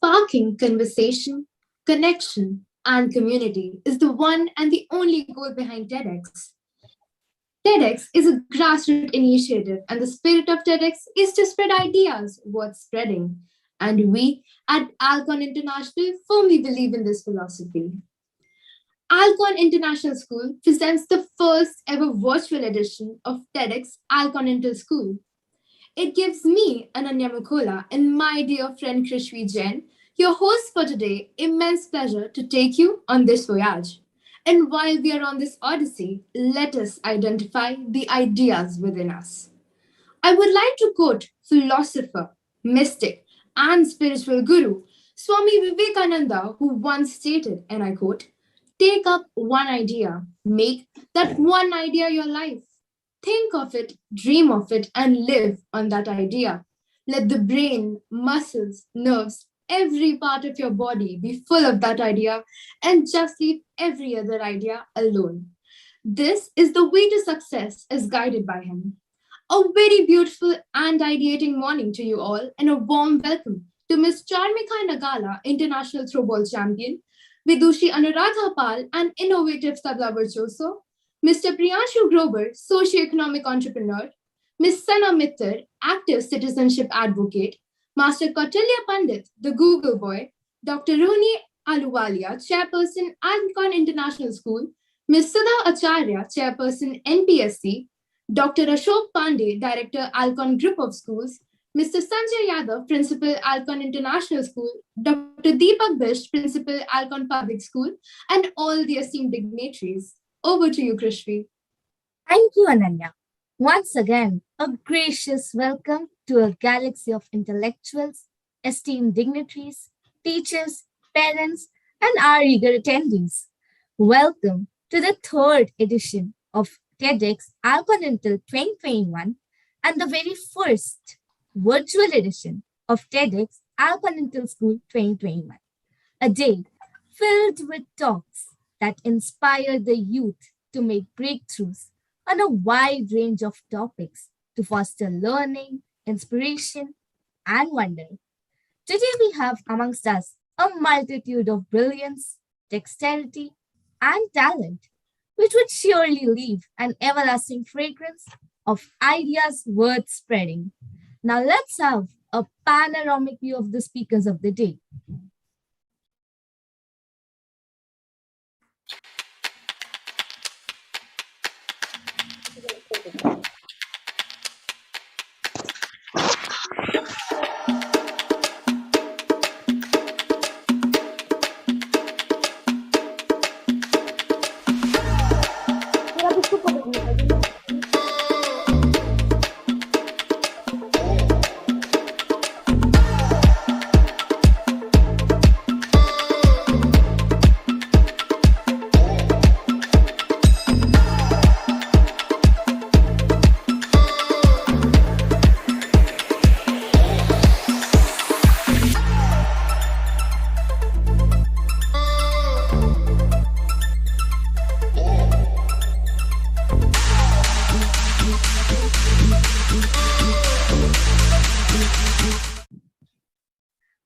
Sparking conversation, connection, and community is the one and the only goal behind TEDx. TEDx is a grassroots initiative, and the spirit of TEDx is to spread ideas worth spreading. And we at Alcon International firmly believe in this philosophy. Alcon International School presents the first ever virtual edition of TEDxAhlconIntlSchool. It gives me, Ananya Mukhola, and my dear friend Krishvi Jain, your host for today, immense pleasure to take you on this voyage. And while we are on this odyssey, let us identify the ideas within us. I would like to quote philosopher, mystic, and spiritual guru Swami Vivekananda, who once stated, and I quote, take up one idea, make that one idea your life. Think of it, dream of it, and live on that idea. Let the brain, muscles, nerves, every part of your body be full of that idea and just leave every other idea alone. This is the way to success as guided by him. A very beautiful and ideating morning to you all, and a warm welcome to Ms. Charmika Nagala, International Throwball Champion, Vidushi Anuradha Pal, an innovative tabla virtuoso, Mr. Priyanshu Grover, socioeconomic entrepreneur, Ms. Sana Mittal, active citizenship advocate, Master Kautilya Pandit, the Google boy, Dr. Rohini Aluwalia, chairperson, Alcon International School, Ms. Sudha Acharya, chairperson, NPSC, Dr. Ashok Pandey, director, Alcon Group of Schools, Mr. Sanjay Yadav, principal, Alcon International School, Dr. Deepak Bish, principal, Alcon Public School, and all the esteemed dignitaries. Over to you, Krishvi. Thank you, Ananya. Once again, a gracious welcome to a galaxy of intellectuals, esteemed dignitaries, teachers, parents, and our eager attendees. Welcome to the third edition of TEDxAhlconIntl 2021 and the very first virtual edition of TEDxAhlconIntlSchool 2021. A day filled with talks that inspire the youth to make breakthroughs on a wide range of topics to foster learning, inspiration, and wonder. Today we have amongst us a multitude of brilliance, dexterity, and talent, which would surely leave an everlasting fragrance of ideas worth spreading. Now let's have a panoramic view of the speakers of the day.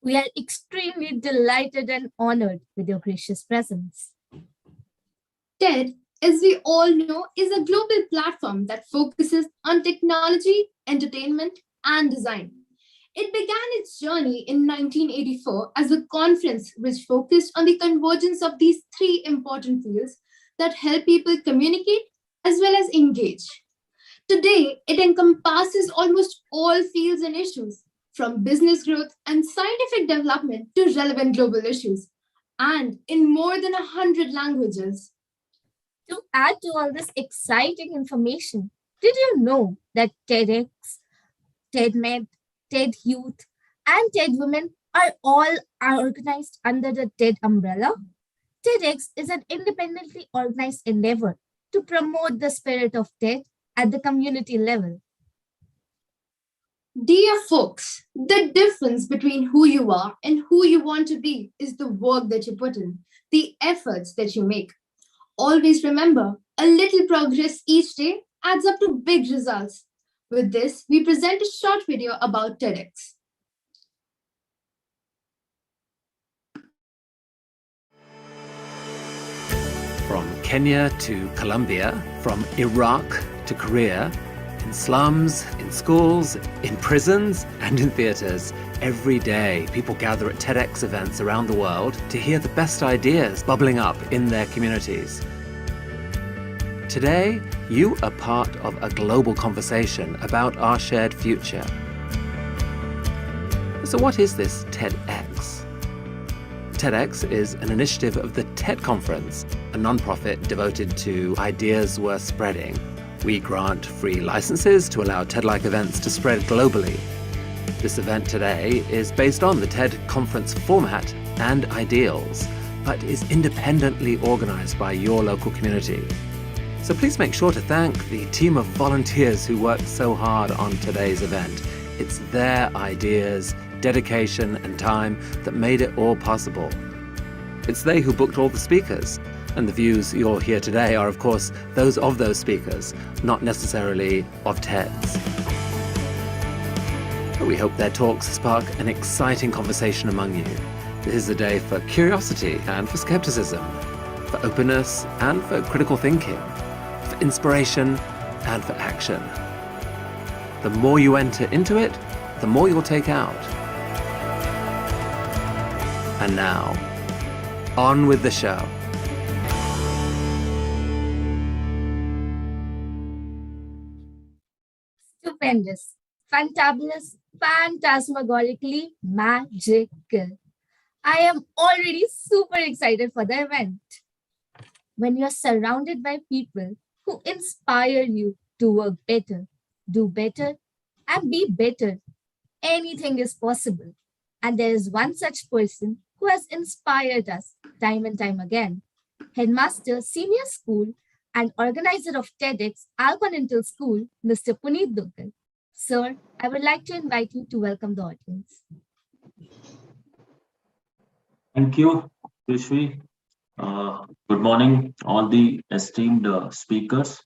We are extremely delighted and honored with your gracious presence. TED, as we all know, is a global platform that focuses on technology, entertainment, and design. It began its journey in 1984 as a conference which focused on the convergence of these three important fields that help people communicate as well as engage. Today, it encompasses almost all fields and issues, from business growth and scientific development to relevant global issues, and in more than 100 languages. To add to all this exciting information, did you know that TEDx, TEDmed, TED Youth, and TED Women are all organized under the TED umbrella? TEDx is an independently organized endeavor to promote the spirit of TED at the community level. Dear folks, the difference between who you are and who you want to be is the work that you put in, the efforts that you make. Always remember, a little progress each day adds up to big results. With this, we present a short video about TEDx. Kenya to Colombia, from Iraq to Korea, in slums, in schools, in prisons, and in theatres. Every day, people gather at TEDx events around the world to hear the best ideas bubbling up in their communities. Today, you are part of a global conversation about our shared future. So what is this TEDx? TEDx is an initiative of the TED Conference, a non-profit devoted to ideas worth spreading. We grant free licenses to allow TED-like events to spread globally. This event today is based on the TED Conference format and ideals, but is independently organized by your local community. So please make sure to thank the team of volunteers who worked so hard on today's event. It's their ideas, dedication, and time that made it all possible. It's they who booked all the speakers, and the views you'll hear today are, of course, those of those speakers, not necessarily of TEDs. But we hope their talks spark an exciting conversation among you. This is a day for curiosity and for skepticism, for openness and for critical thinking, for inspiration and for action. The more you enter into it, the more you'll take out. And now, on with the show. Stupendous, fantabulous, phantasmagorically magical. I am already super excited for the event. When you're surrounded by people who inspire you to work better, do better, and be better, anything is possible. And there is one such person who has inspired us time and time again. Headmaster, Senior School, and organizer of TEDxAhlconIntlSchool, Mr. Puneet Duggal. Sir, I would like to invite you to welcome the audience. Thank you, Vishwi. Good morning, all the esteemed speakers,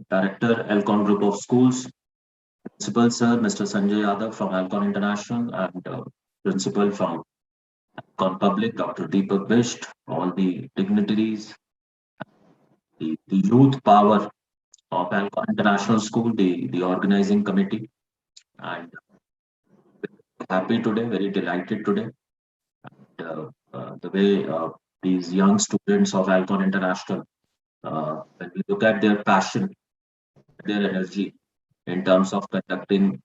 Director, Alcon Group of Schools, Principal Sir, Mr. Sanjay Yadav from Alcon International, and Principal from Alcon Public, Dr. Deepak Bisht, all the dignitaries, the youth power of Alcon International School, the organizing committee, and happy today, very delighted today. The way these young students of Alcon International, when we look at their passion, their energy in terms of conducting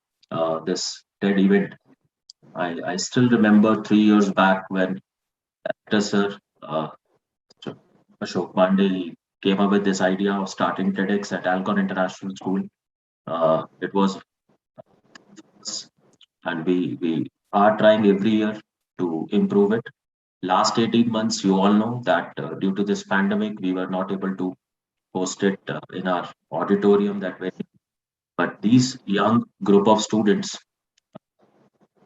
this TED event. I still remember 3 years back when Director Sir Ashok Pandey came up with this idea of starting TEDx at Alcon International School. It was, and we are trying every year to improve it. Last 18 months, you all know that due to this pandemic, we were not able to host it in our auditorium that way. But these young group of students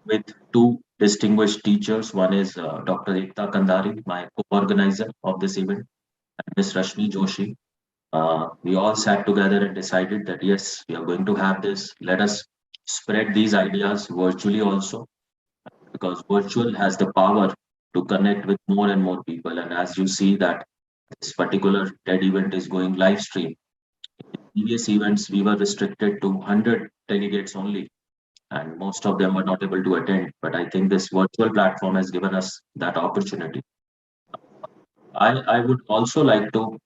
with two distinguished teachers, one is Dr. Ekta Kandari, my co-organizer of this event, and Ms. Rashmi Joshi. We all sat together and decided that yes, we are going to have this. Let us spread these ideas virtually also, because virtual has the power to connect with more and more people. And as you see that this particular TED event is going live stream. In previous events, we were restricted to 100 delegates only, and most of them were not able to attend. But I think this virtual platform has given us that opportunity. I would also like to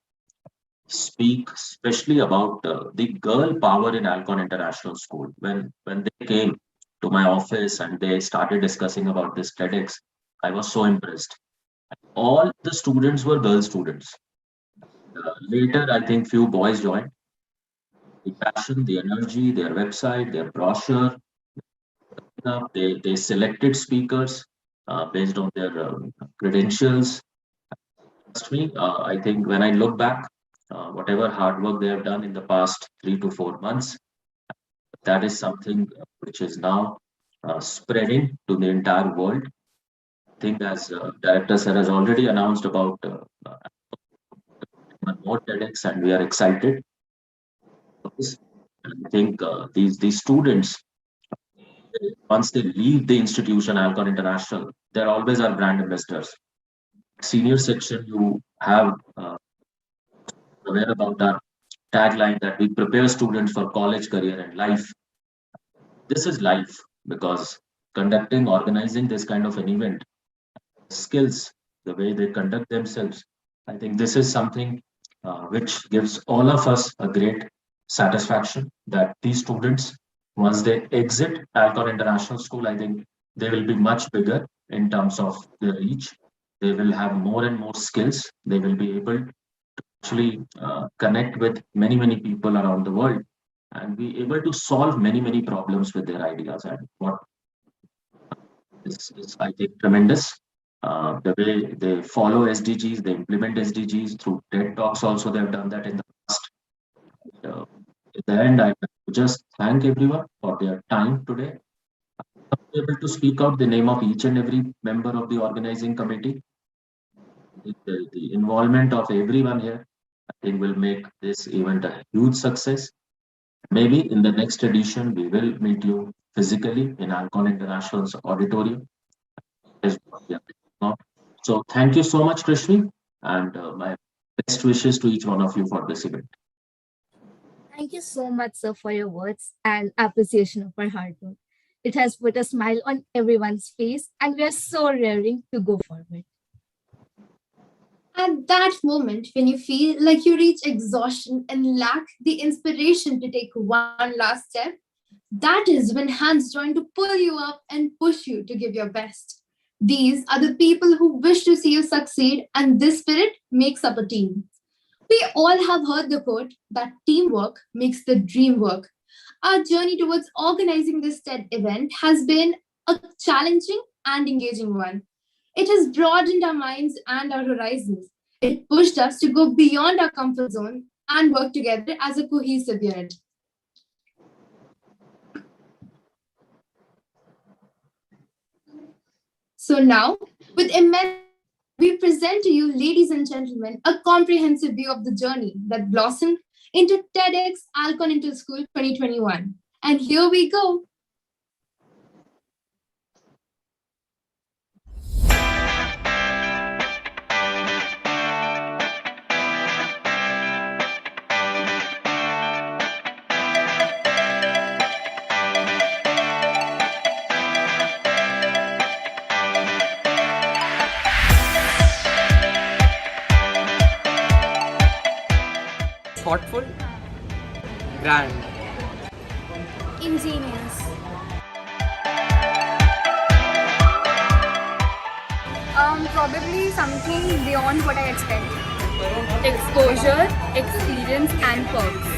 speak especially about the girl power in Alcon International School. When they came to my office and they started discussing about this TEDx, I was so impressed. All the students were girl students. Later, I think few boys joined. The passion, the energy, their website, their brochure. They selected speakers based on their credentials. Trust me, I think when I look back, whatever hard work they have done in the past 3 to 4 months, that is something which is now spreading to the entire world. I think as Director Sir has already announced about one more TEDx, and we are excited. I think these students, once they leave the institution, Alcon International, they're always our brand ambassadors. Senior section, you have aware about our tagline that we prepare students for college, career, and life. This is life because conducting, organizing this kind of an event, skills, the way they conduct themselves, I think this is something which gives all of us a great satisfaction that these students, once they exit Alcon International School, I think they will be much bigger in terms of their reach. They will have more and more skills. They will be able to actually connect with many, many people around the world and be able to solve many, many problems with their ideas. And what is I think, tremendous. The way they follow SDGs, they implement SDGs through TED Talks also, they've done that in the past. Uh, at the end, I just thank everyone for their time today. I'm able to speak out the name of each and every member of the organizing committee. The involvement of everyone here, I think, will make this event a huge success. Maybe in the next edition, we will meet you physically in Alcon International's auditorium. Is what we are thinking of. So thank you so much, Krishni, and my best wishes to each one of you for this event. Thank you so much, sir, for your words and appreciation of our hard work. It has put a smile on everyone's face, and we are so raring to go forward. At that moment, when you feel like you reach exhaustion and lack the inspiration to take one last step, that is when hands join to pull you up and push you to give your best. These are the people who wish to see you succeed, and this spirit makes up a team. We all have heard the quote that teamwork makes the dream work. Our journey towards organizing this TED event has been a challenging and engaging one. It has broadened our minds and our horizons. It pushed us to go beyond our comfort zone and work together as a cohesive unit. So now, with immense, we present to you, ladies and gentlemen, a comprehensive view of the journey that blossomed into TEDxAhlconIntlSchool 2021. And here we go. Thoughtful, grand, ingenious, probably something beyond what I expected. Exposure, experience, and perks.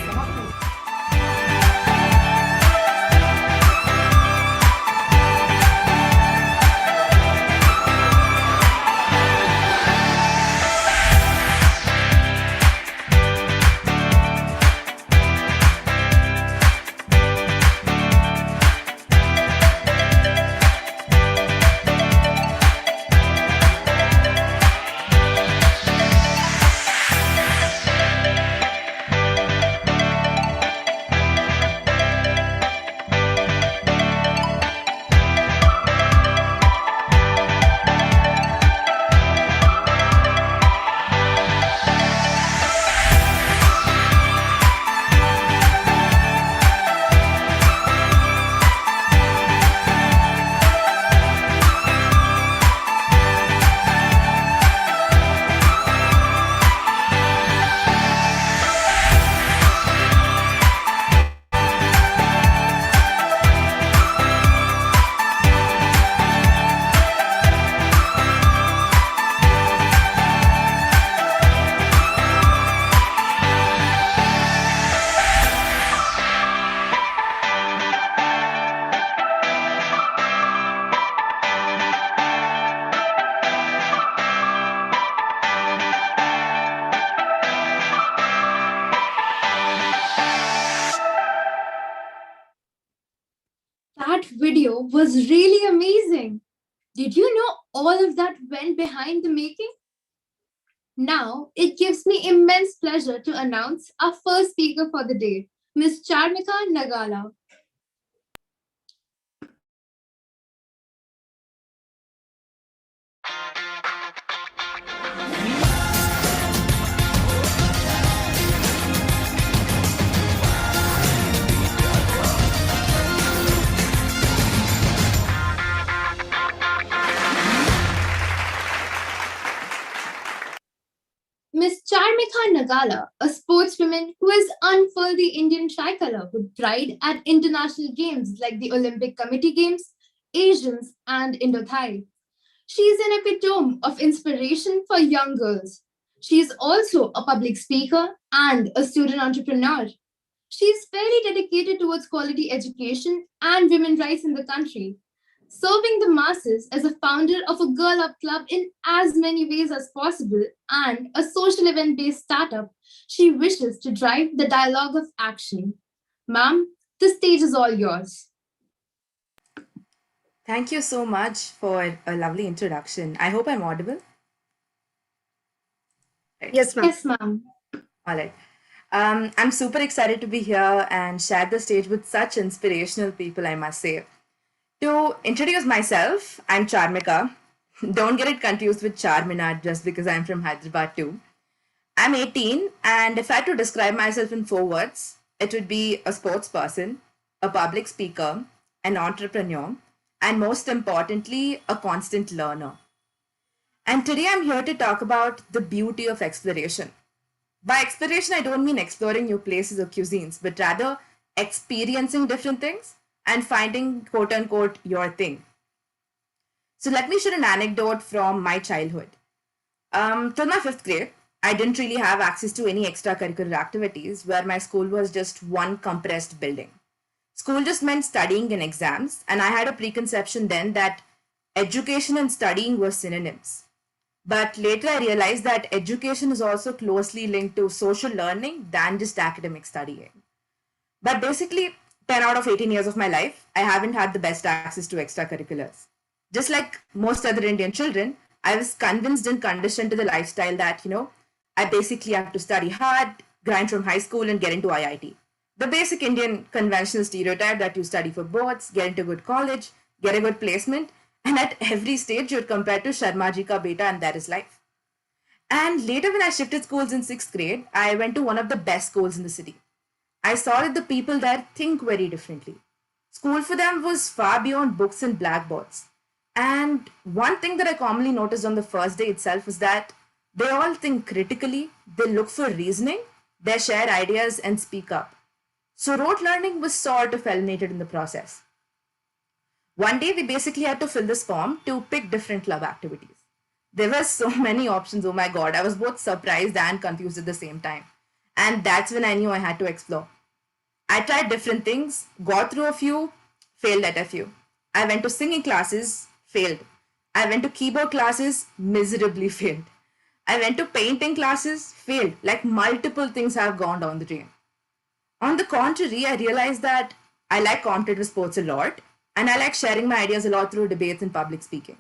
That video was really amazing. Did you know all of that went behind the making? Now, it gives me immense pleasure to announce our first speaker for the day, Ms. Charmika Nagala. Charmika Nagala, a sportswoman who has unfurled the Indian tricolor with pride at international games like the Olympic Committee Games, Asians, and Indo-Thai. She is an epitome of inspiration for young girls. She is also a public speaker and a student entrepreneur. She is very dedicated towards quality education and women's rights in the country, serving the masses as a founder of a Girl Up Club in as many ways as possible and a social event based startup. She wishes to drive the dialogue of action. Ma'am, the stage is all yours. Thank you so much for a lovely introduction. I hope I'm audible. Right. Yes, ma'am. Yes, ma'am. All right. I'm super excited to be here and share the stage with such inspirational people, I must say. To introduce myself, I'm Charmika. Don't get it confused with Charminar just because I'm from Hyderabad too. I'm 18, and if I had to describe myself in 4 words, it would be a sports person, a public speaker, an entrepreneur, and most importantly, a constant learner. And today I'm here to talk about the beauty of exploration. By exploration, I don't mean exploring new places or cuisines, but rather experiencing different things and finding quote unquote your thing. So let me share an anecdote from my childhood. Till my fifth grade, I didn't really have access to any extracurricular activities where my school was just one compressed building. School just meant studying and exams, and I had a preconception then that education and studying were synonyms. But later I realized that education is also closely linked to social learning than just academic studying. But basically, 10 out of 18 years of my life, I haven't had the best access to extracurriculars. Just like most other Indian children, I was convinced and conditioned to the lifestyle that, I basically have to study hard, grind from high school, and get into IIT. The basic Indian conventional stereotype that you study for boards, get into good college, get a good placement, and at every stage you're compared to Sharma ji ka beta, and that is life. And later, when I shifted schools in 6th grade, I went to one of the best schools in the city. I saw that the people there think very differently. School for them was far beyond books and blackboards. And one thing that I commonly noticed on the first day itself was that they all think critically, they look for reasoning, they share ideas and speak up. So rote learning was sort of eliminated in the process. One day we basically had to fill this form to pick different club activities. There were so many options, oh my god, I was both surprised and confused at the same time. And that's when I knew I had to explore. I tried different things, got through a few, failed at a few. I went to singing classes, failed. I went to keyboard classes, miserably failed. I went to painting classes, failed. Like multiple things have gone down the drain. On the contrary, I realized that I like competitive sports a lot and I like sharing my ideas a lot through debates and public speaking.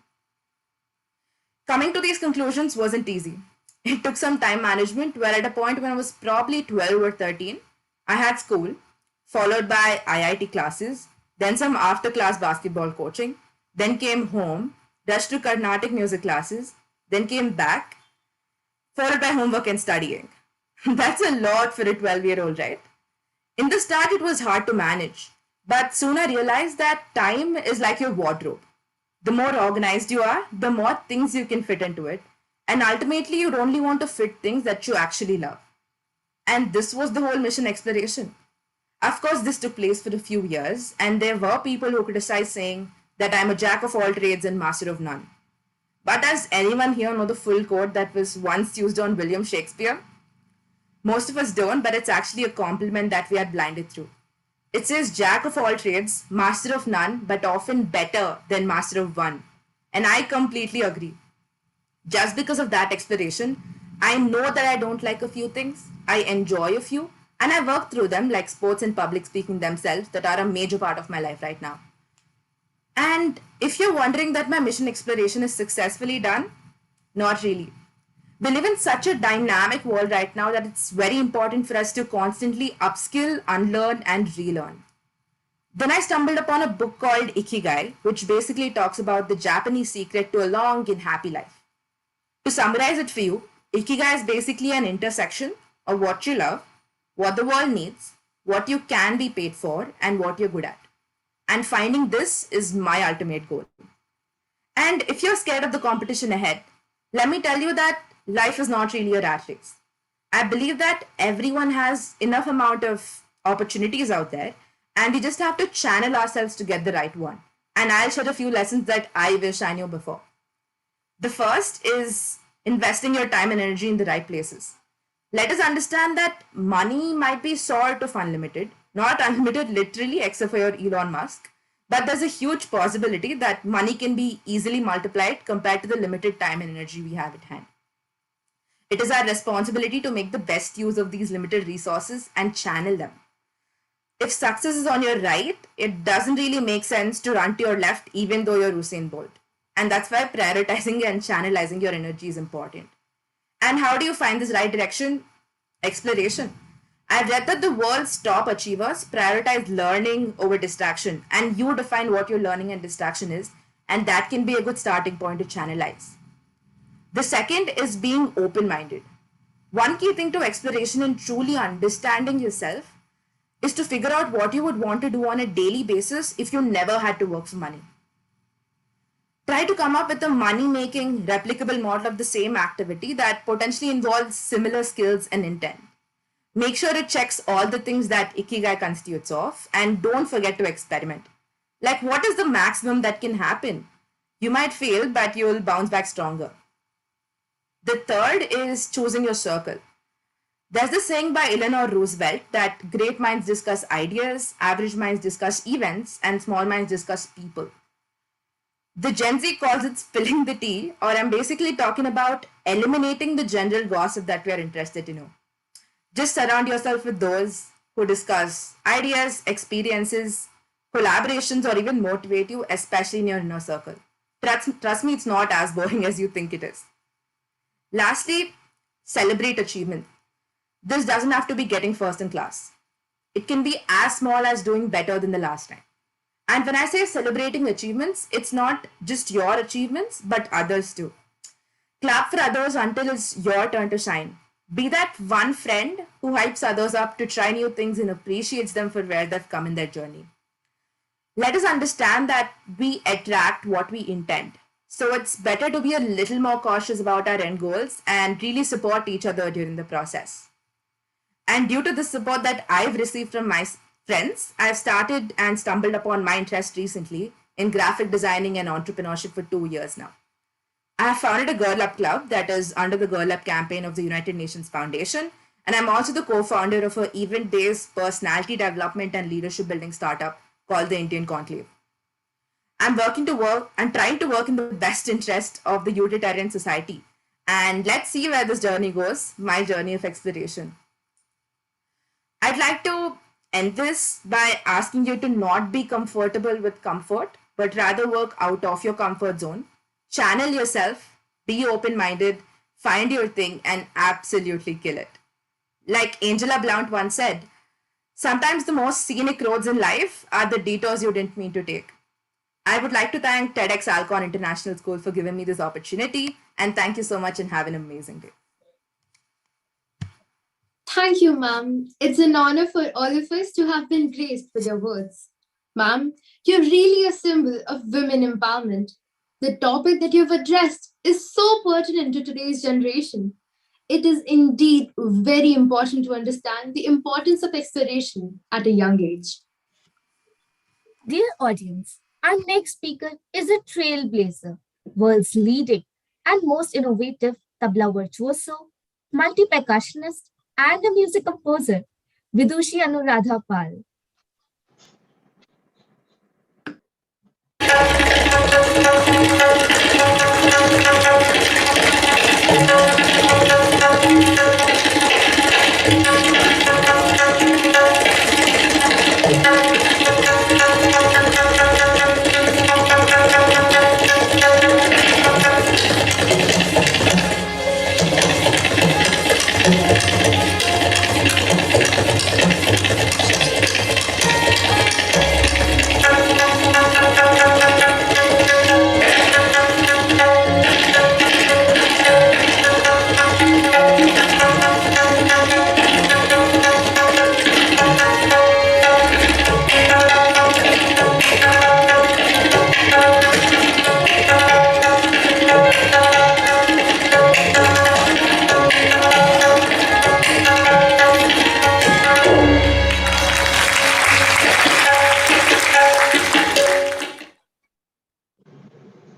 Coming to these conclusions wasn't easy. It took some time management where at a point when I was probably 12 or 13, I had school, followed by IIT classes, then some after class basketball coaching, then came home, rushed to Carnatic music classes, then came back, followed by homework and studying. That's a lot for a 12-year-old, right? In the start, it was hard to manage, but soon I realized that time is like your wardrobe. The more organized you are, the more things you can fit into it, and ultimately you'd only want to fit things that you actually love. And this was the whole mission exploration. Of course, this took place for a few years, and there were people who criticized saying that I'm a jack of all trades and master of none. But does anyone here know the full quote that was once used on William Shakespeare? Most of us don't, but it's actually a compliment that we are blinded through. It says jack of all trades, master of none, but often better than master of one. And I completely agree. Just because of that exploration, I know that I don't like a few things, I enjoy a few, and I work through them like sports and public speaking themselves that are a major part of my life right now. And if you're wondering that my mission exploration is successfully done, not really. We live in such a dynamic world right now that it's very important for us to constantly upskill, unlearn, and relearn. Then I stumbled upon a book called Ikigai, which basically talks about the Japanese secret to a long and happy life. To summarize it for you, Ikigai is basically an intersection of what you love, what the world needs, what you can be paid for, and what you're good at. And finding this is my ultimate goal. And if you're scared of the competition ahead, let me tell you that life is not really a rat race. I believe that everyone has enough amount of opportunities out there, and we just have to channel ourselves to get the right one. And I'll share a few lessons that I wish I knew before. The first is investing your time and energy in the right places. Let us understand that money might be sort of unlimited, not unlimited literally, except for your Elon Musk, but there's a huge possibility that money can be easily multiplied compared to the limited time and energy we have at hand. It is our responsibility to make the best use of these limited resources and channel them. If success is on your right, it doesn't really make sense to run to your left even though you're Usain Bolt. And that's why prioritizing and channelizing your energy is important. And how do you find this right direction? Exploration. I've read that the world's top achievers prioritize learning over distraction, and you define what your learning and distraction is, and that can be a good starting point to channelize. The second is being open minded. One key thing to exploration and truly understanding yourself is to figure out what you would want to do on a daily basis if you never had to work for money. Try to come up with a money making, replicable model of the same activity that potentially involves similar skills and intent. Make sure it checks all the things that Ikigai constitutes of, and don't forget to experiment. Like, what is the maximum that can happen? You might fail, but you'll bounce back stronger. The third is choosing your circle. There's this saying by Eleanor Roosevelt that great minds discuss ideas, average minds discuss events, and small minds discuss people. The Gen Z calls it spilling the tea, or I'm basically talking about eliminating the general gossip that we are interested to know. Just surround yourself with those who discuss ideas, experiences, collaborations, or even motivate you, especially in your inner circle. Trust me, it's not as boring as you think it is. Lastly, celebrate achievement. This doesn't have to be getting first in class. It can be as small as doing better than the last time. And when I say celebrating achievements, it's not just your achievements, but others too. Clap for others until it's your turn to shine. Be that one friend who hypes others up to try new things and appreciates them for where they've come in their journey. Let us understand that we attract what we intend. So it's better to be a little more cautious about our end goals and really support each other during the process. And due to the support that I've received from my friends, I've started and stumbled upon my interest recently in graphic designing and entrepreneurship for 2 years now. I have founded a Girl Up Club that is under the Girl Up campaign of the United Nations Foundation, and I'm also the co-founder of an event-based personality development and leadership building startup called the Indian Conclave. I'm trying to work in the best interest of the utilitarian society. And let's see where this journey goes, my journey of exploration. I'd like to end this by asking you to not be comfortable with comfort, but rather work out of your comfort zone. Channel yourself, be open-minded, find your thing, and absolutely kill it. Like Angela Blount once said, sometimes the most scenic roads in life are the detours you didn't mean to take. I would like to thank TEDxAhlCon International School for giving me this opportunity, and thank you so much and have an amazing day. Thank you, ma'am. It's an honor for all of us to have been graced with your words. Ma'am, you're really a symbol of women empowerment. The topic that you've addressed is so pertinent to today's generation. It is indeed very important to understand the importance of exploration at a young age. Dear audience, our next speaker is a trailblazer, world's leading and most innovative tabla virtuoso, multi-percussionist, and a music composer, Vidushi Anuradha Pal.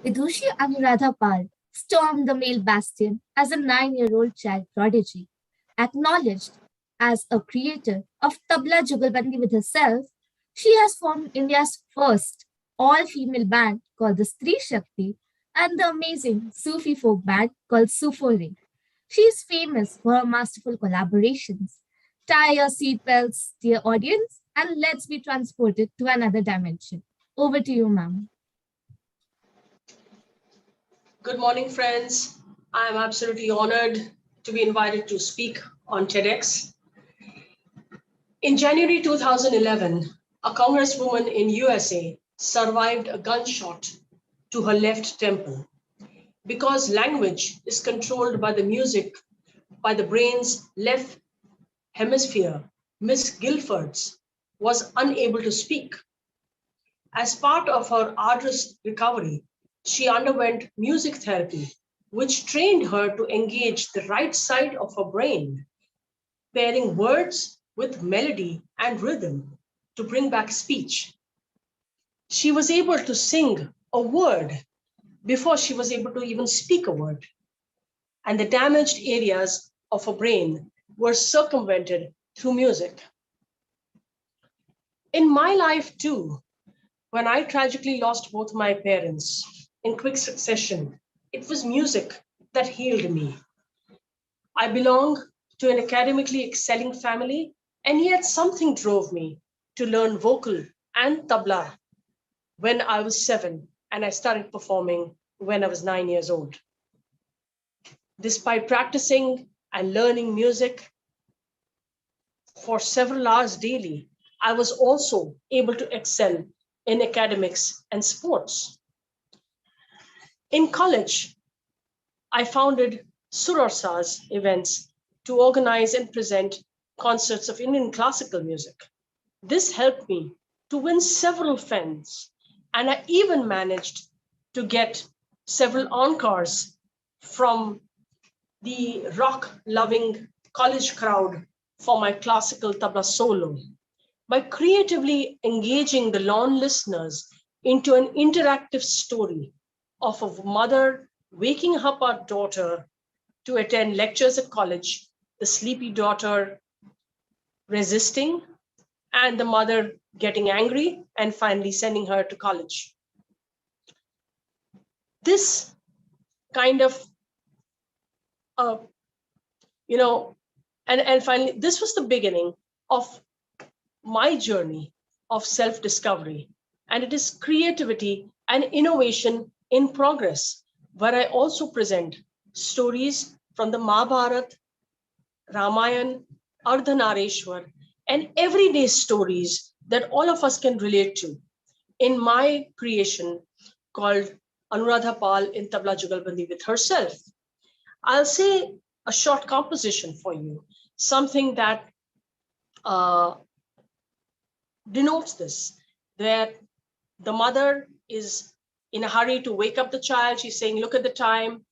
Vidushi Anuradha Pal stormed the male bastion as a 9-year-old child prodigy. Acknowledged as a creator of Tabla Jugalbandi with herself, she has formed India's first all-female band called the Stree Shakti and the amazing Sufi folk band called Sufore. She is famous for her masterful collaborations. Tie your seatbelts, dear audience, and let's be transported to another dimension. Over to you, ma'am. Good morning, friends. I am absolutely honored to be invited to speak on TEDx. In January 2011, a congresswoman in USA survived a gunshot to her left temple. Because language is controlled by the music, by the brain's left hemisphere, Miss Guilfords was unable to speak. As part of her arduous recovery, she underwent music therapy, which trained her to engage the right side of her brain, pairing words with melody and rhythm to bring back speech. She was able to sing a word before she was able to even speak a word. And the damaged areas of her brain were circumvented through music. In my life too, when I tragically lost both my parents in quick succession, it was music that healed me. I belong to an academically excelling family, and yet something drove me to learn vocal and tabla when I was 7, and I started performing when I was 9 years old. Despite practicing and learning music for several hours daily, I was also able to excel in academics and sports. In college, I founded Surarsas events to organize and present concerts of Indian classical music. This helped me to win several friends, and I even managed to get several encores from the rock-loving college crowd for my classical tabla solo. By creatively engaging the lone listeners into an interactive story of a mother waking up her daughter to attend lectures at college, the sleepy daughter resisting, and the mother getting angry and finally sending her to college. This kind of, and finally, this was the beginning of my journey of self-discovery, and it is creativity and innovation in progress, where I also present stories from the Mahabharata, Ramayana, Ardhanareshwar, and everyday stories that all of us can relate to in my creation called Anuradha Pal in Tabla Jugalbandi with herself. I'll say a short composition for you, something that denotes this, that the mother is in a hurry to wake up the child. She's saying, look at the time.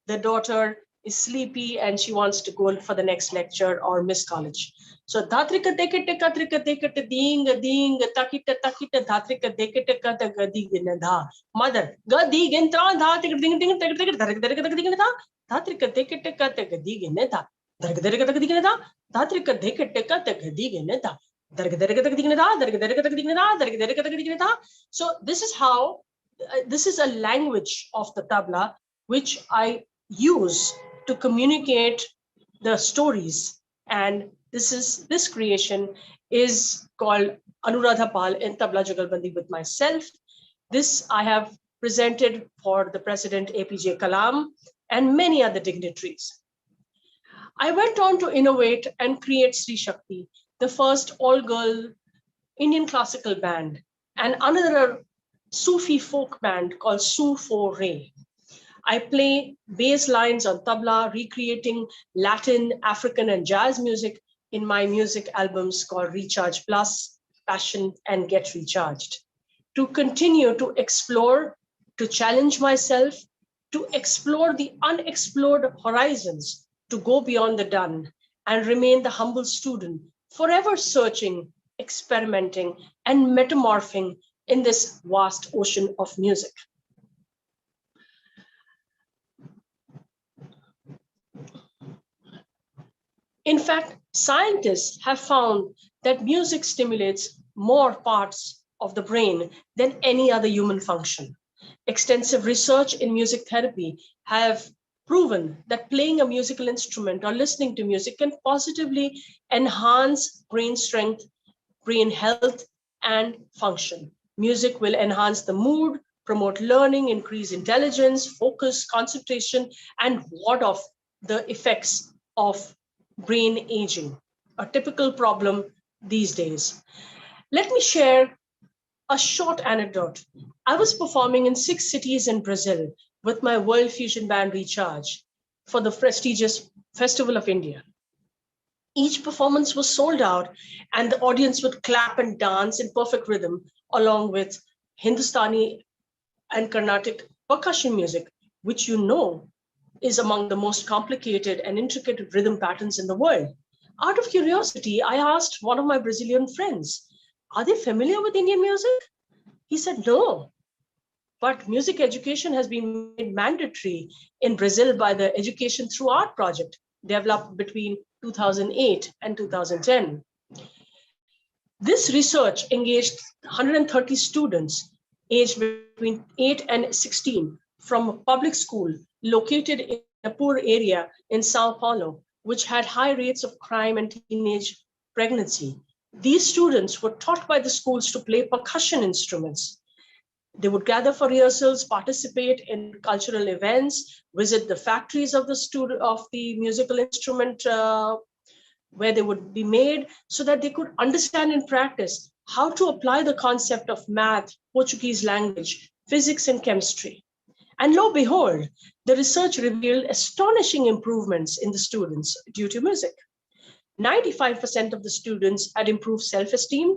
The daughter is sleepy and she wants to go for the next lecture or miss college. So dhatrika dekete katrika dekete ding ding takita takita dhatrika dekete kata gadi ginadha. Mother gadi gintra dhatrika ding ding takita dhatrika ginadha dhatrika dekete kata gadi ginadha dhatrika dekete ginadha dhatrika dekete kata gadi ginadha. So this is how, this is a language of the tabla, which I use to communicate the stories. And this creation is called Anuradha Pal in Tabla Jugalbandi with myself. This I have presented for the President APJ Kalam and many other dignitaries. I went on to innovate and create Stree Shakti, the first all-girl Indian classical band, and another Sufi folk band called Sufore. I play bass lines on tabla, recreating Latin, African, and jazz music in my music albums called Recharge Plus, Passion, and Get Recharged. To continue to explore, to challenge myself, to explore the unexplored horizons, to go beyond the done, and remain the humble student, forever searching, experimenting, and metamorphing in this vast ocean of music. In fact, scientists have found that music stimulates more parts of the brain than any other human function. Extensive research in music therapy have proven that playing a musical instrument or listening to music can positively enhance brain strength, brain health, and function. Music will enhance the mood, promote learning, increase intelligence, focus, concentration, and ward off the effects of brain aging, a typical problem these days. Let me share a short anecdote. I was performing in 6 cities in Brazil with my world fusion band Recharge for the prestigious Festival of India. Each performance was sold out, and the audience would clap and dance in perfect rhythm, along with Hindustani and Carnatic percussion music, which you know is among the most complicated and intricate rhythm patterns in the world. Out of curiosity, I asked one of my Brazilian friends, are they familiar with Indian music? He said, no, but music education has been made mandatory in Brazil by the Education Through Art project, developed between 2008 and 2010. This research engaged 130 students aged between 8 and 16 from a public school located in a poor area in Sao Paulo, which had high rates of crime and teenage pregnancy. These students were taught by the schools to play percussion instruments. They would gather for rehearsals, participate in cultural events, visit the factories of the musical instrument where they would be made, so that they could understand and practice how to apply the concept of math, Portuguese language, physics, and chemistry. And lo and behold, the research revealed astonishing improvements in the students due to music. 95% of the students had improved self-esteem,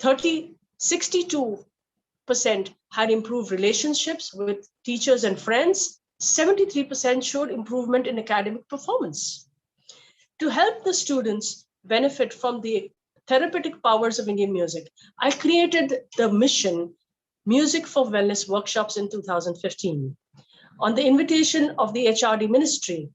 62% had improved relationships with teachers and friends, 73% showed improvement in academic performance. To help the students benefit from the therapeutic powers of Indian music, I created the mission Music for Wellness workshops in 2015. On the invitation of the HRD Ministry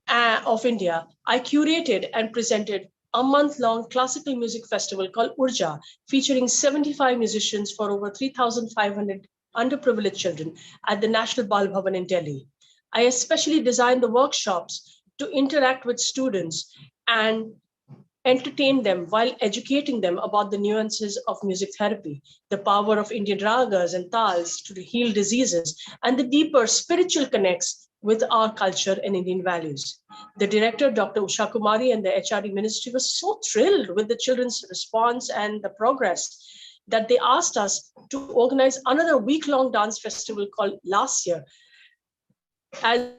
of India, I curated and presented a month-long classical music festival called Urja, featuring 75 musicians for over 3,500 underprivileged children at the National Bal Bhavan in Delhi. I especially designed the workshops to interact with students and entertain them while educating them about the nuances of music therapy, the power of Indian ragas and tals to heal diseases, and the deeper spiritual connects with our culture and Indian values. The director, Dr. Usha Kumari, and the HRD ministry was so thrilled with the children's response and the progress that they asked us to organize another week-long dance festival called Lasya, as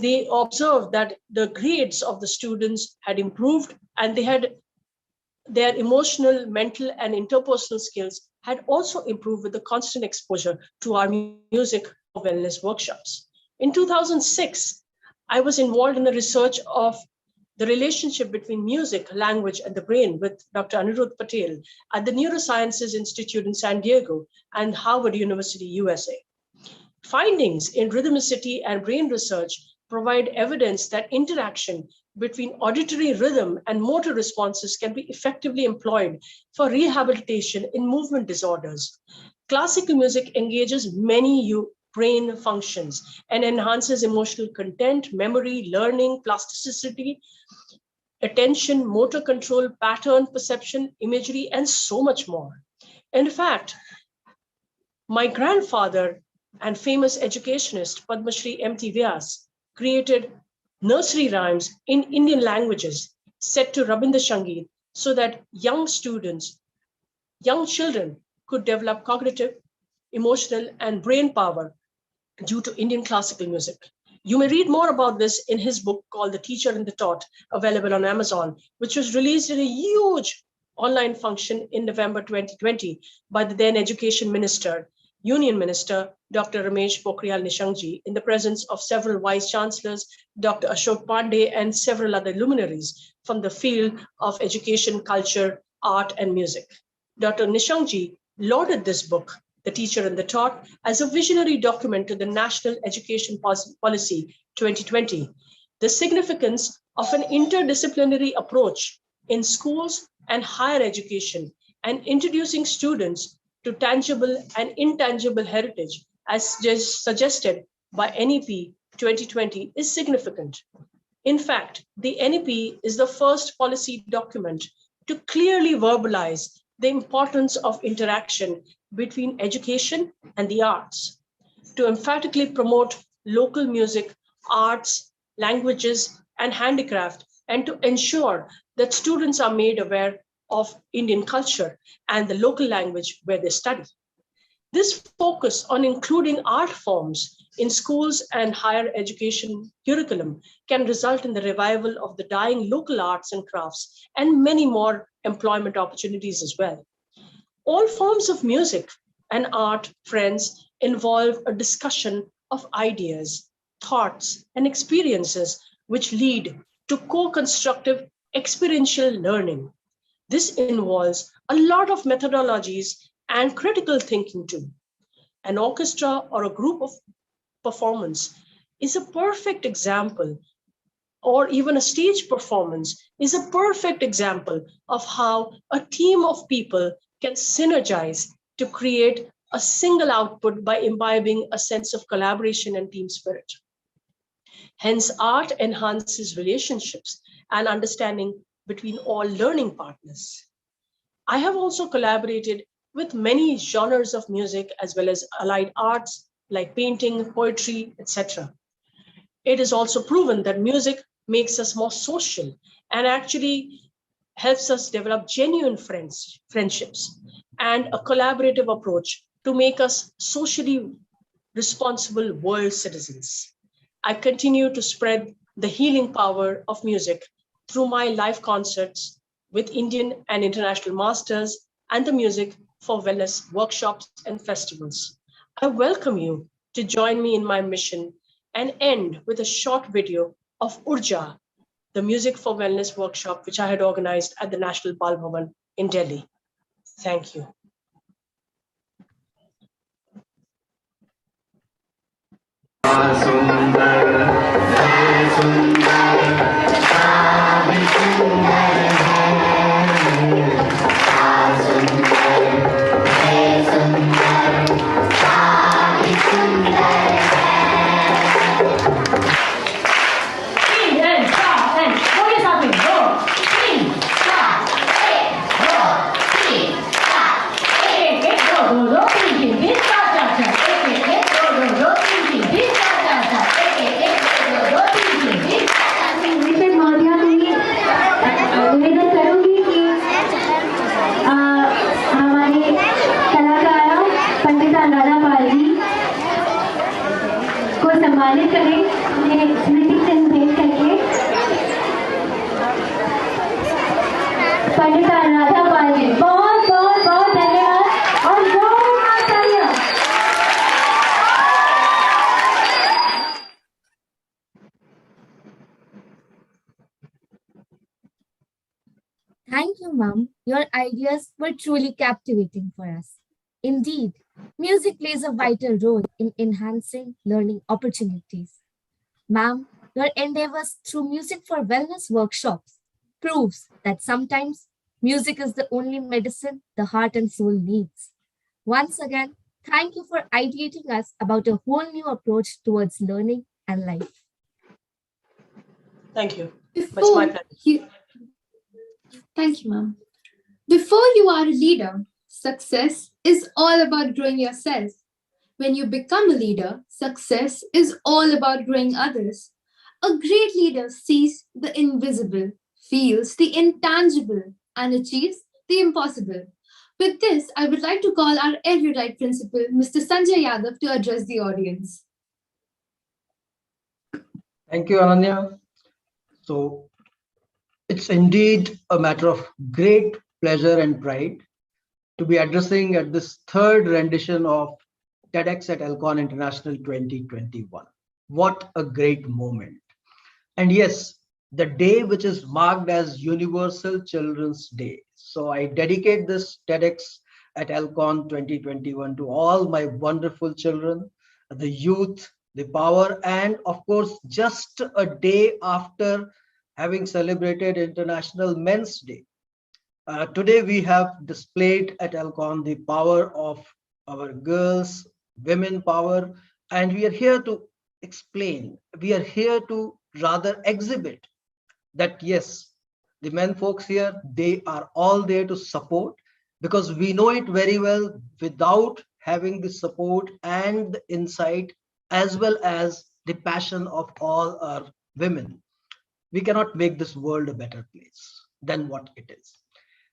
they observed that the grades of the students had improved and they had their emotional, mental, and interpersonal skills had also improved with the constant exposure to our music for wellness workshops. In 2006, I was involved in the research of the relationship between music, language, and the brain with Dr. Anirudh Patel at the Neurosciences Institute in San Diego and Harvard University, USA. Findings in rhythmicity and brain research provide evidence that interaction between auditory rhythm and motor responses can be effectively employed for rehabilitation in movement disorders. Classical music engages many brain functions and enhances emotional content, memory, learning, plasticity, attention, motor control, pattern perception, imagery, and so much more. In fact, my grandfather and famous educationist Padma Shri M.T. Vyas created nursery rhymes in Indian languages set to Rabindra Sangeet so that young children could develop cognitive, emotional, and brain power due to Indian classical music. You may read more about this in his book called The Teacher and the Taught, available on Amazon, which was released in a huge online function in November 2020 by the then Education Minister, Union Minister, Dr. Ramesh Pokhriyal Nishankji, in the presence of several Vice Chancellors, Dr. Ashok Pandey, and several other luminaries from the field of education, culture, art, and music. Dr. Nishankji lauded this book, The Teacher and the Taught, as a visionary document to the National Education Policy 2020. the significance of an interdisciplinary approach in schools and higher education, and introducing students to tangible and intangible heritage, as just suggested by NEP 2020, is significant. In fact, the NEP is the first policy document to clearly verbalize the importance of interaction between education and the arts, to emphatically promote local music, arts, languages, and handicraft, and to ensure that students are made aware of Indian culture and the local language where they study. This focus on including art forms in schools and higher education curriculum can result in the revival of the dying local arts and crafts and many more employment opportunities as well. All forms of music and art, friends, involve a discussion of ideas, thoughts, and experiences which lead to co-constructive experiential learning. This involves a lot of methodologies and critical thinking too. An orchestra or a group of performance is a perfect example, or even a stage performance is a perfect example of how a team of people can synergize to create a single output by imbibing a sense of collaboration and team spirit. Hence, art enhances relationships and understanding between all learning partners. I have also collaborated with many genres of music as well as allied arts like painting, poetry, etc. It is also proven that music makes us more social and actually helps us develop genuine friendships and a collaborative approach to make us socially responsible world citizens. I continue to spread the healing power of music through my live concerts with Indian and international masters and the music for wellness workshops and festivals. I welcome you to join me in my mission and end with a short video of Urja, the Music for Wellness workshop, which I had organized at the National Bal Bhavan in Delhi. Thank you. सम्मानित करें उन्हें स्मृति चिन्ह भेंट करके पंडित राधा पाल जी बहुत बहुत बहुत धन्यवाद और बहुत तालियां। Thank you, Mom. Your ideas were truly captivating for us. Indeed, music plays a vital role in enhancing learning opportunities. Ma'am, your endeavors through Music for Wellness workshops proves that sometimes music is the only medicine the heart and soul needs. Once again, thank you for ideating us about a whole new approach towards learning and life. Thank you. It's my pleasure. Thank you, ma'am. Before you are a leader, success is all about growing yourself. When you become a leader, success is all about growing others. A great leader sees the invisible, feels the intangible, and achieves the impossible. With this, I would like to call our erudite principal, Mr. Sanjay Yadav, to address the audience. Thank you, Ananya. So, it's indeed a matter of great pleasure and pride to be addressing at this third rendition of TEDxAhlCon International 2021. What a great moment. And yes, the day which is marked as Universal Children's Day. So I dedicate this TEDxAhlCon 2021 to all my wonderful children, the youth, the power, and of course, just a day after having celebrated International Men's Day, today we have displayed at Alcon the power of our girls, women power, and we are here to explain, we are here to rather exhibit that yes, the men folks here, they are all there to support, because we know it very well, without having the support and the insight as well as the passion of all our women, we cannot make this world a better place than what it is.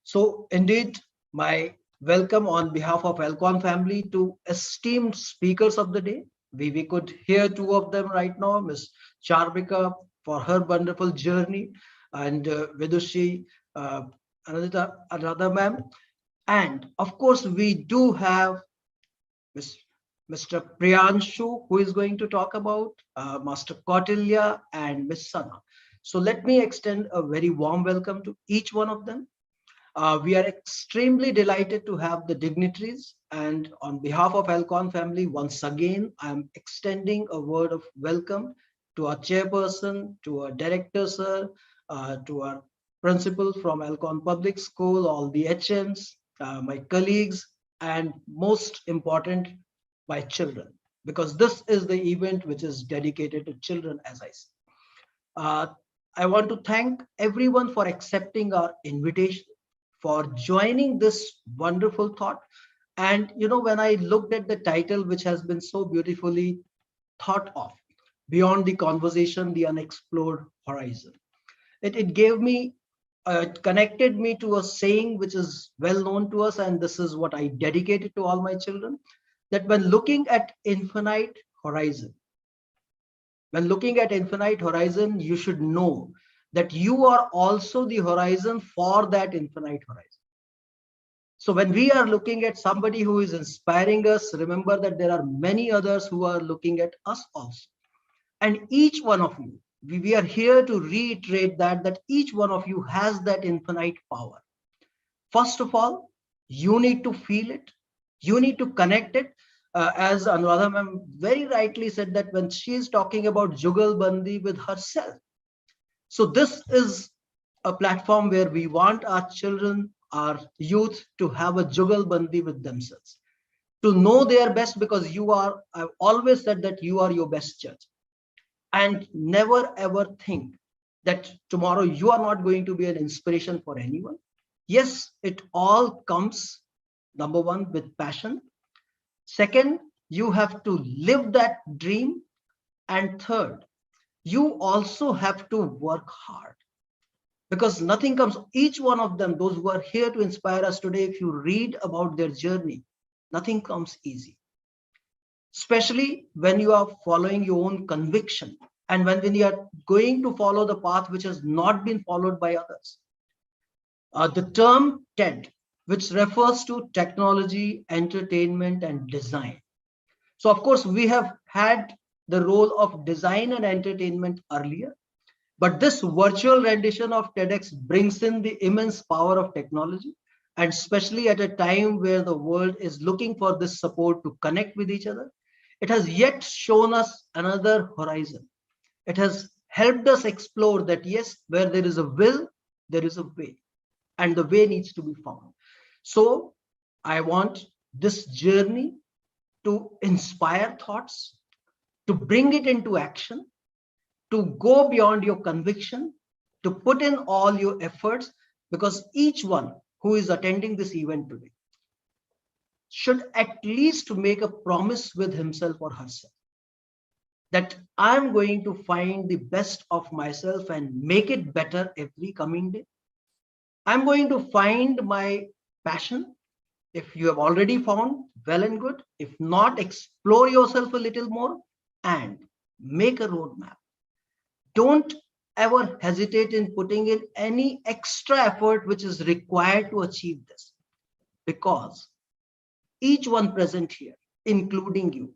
So indeed, my welcome on behalf of Alcon family to esteemed speakers of the day. We could hear two of them right now, Miss Charmika for her wonderful journey, and Vidushi, another ma'am. And of course, we do have Mr. Priyanshu, who is going to talk about Master Kautilya and Miss Sana. So let me extend a very warm welcome to each one of them. We are extremely delighted to have the dignitaries, and on behalf of Alcon family, once again, I'm extending a word of welcome to our chairperson, to our director, sir, to our principal from Alcon Public School, all the HMs, my colleagues, and most important, my children, because this is the event which is dedicated to children, as I said. I want to thank everyone for accepting our invitation, for joining this wonderful thought. And you know, when I looked at the title, which has been so beautifully thought of, Beyond the Conversation, the Unexplored Horizon, it gave me, connected me to a saying which is well known to us, and this is what I dedicated to all my children, that when looking at infinite horizon, you should know that you are also the horizon for that infinite horizon. So when we are looking at somebody who is inspiring us, remember that there are many others who are looking at us also. And each one of you, we are here to reiterate that each one of you has that infinite power. First of all, you need to feel it. You need to connect it. As Anuradha ma'am very rightly said, that when she is talking about Jugalbandi with herself. So this is a platform where we want our children, our youth to have a Jugalbandi with themselves, to know their best, because you are, I've always said that you are your best judge. And never ever think that tomorrow you are not going to be an inspiration for anyone. Yes, it all comes, number one, with passion. Second, you have to live that dream. And third, you also have to work hard, because nothing comes, each one of them, those who are here to inspire us today, if you read about their journey, nothing comes easy, especially when you are following your own conviction, and when you are going to follow the path which has not been followed by others. The term TED, which refers to technology, entertainment, and design. So of course, we have had the role of design and entertainment earlier, but this virtual rendition of TEDx brings in the immense power of technology, and especially at a time where the world is looking for this support to connect with each other. It has yet shown us another horizon. It has helped us explore that yes, where there is a will, there is a way, and the way needs to be found. So I want this journey to inspire thoughts, to bring it into action, to go beyond your conviction, to put in all your efforts, because each one who is attending this event today should at least make a promise with himself or herself that I'm going to find the best of myself and make it better every coming day. I'm going to find my passion. If you have already found, well and good. If not, explore yourself a little more and make a roadmap. Don't ever hesitate in putting in any extra effort which is required to achieve this, because each one present here, including you,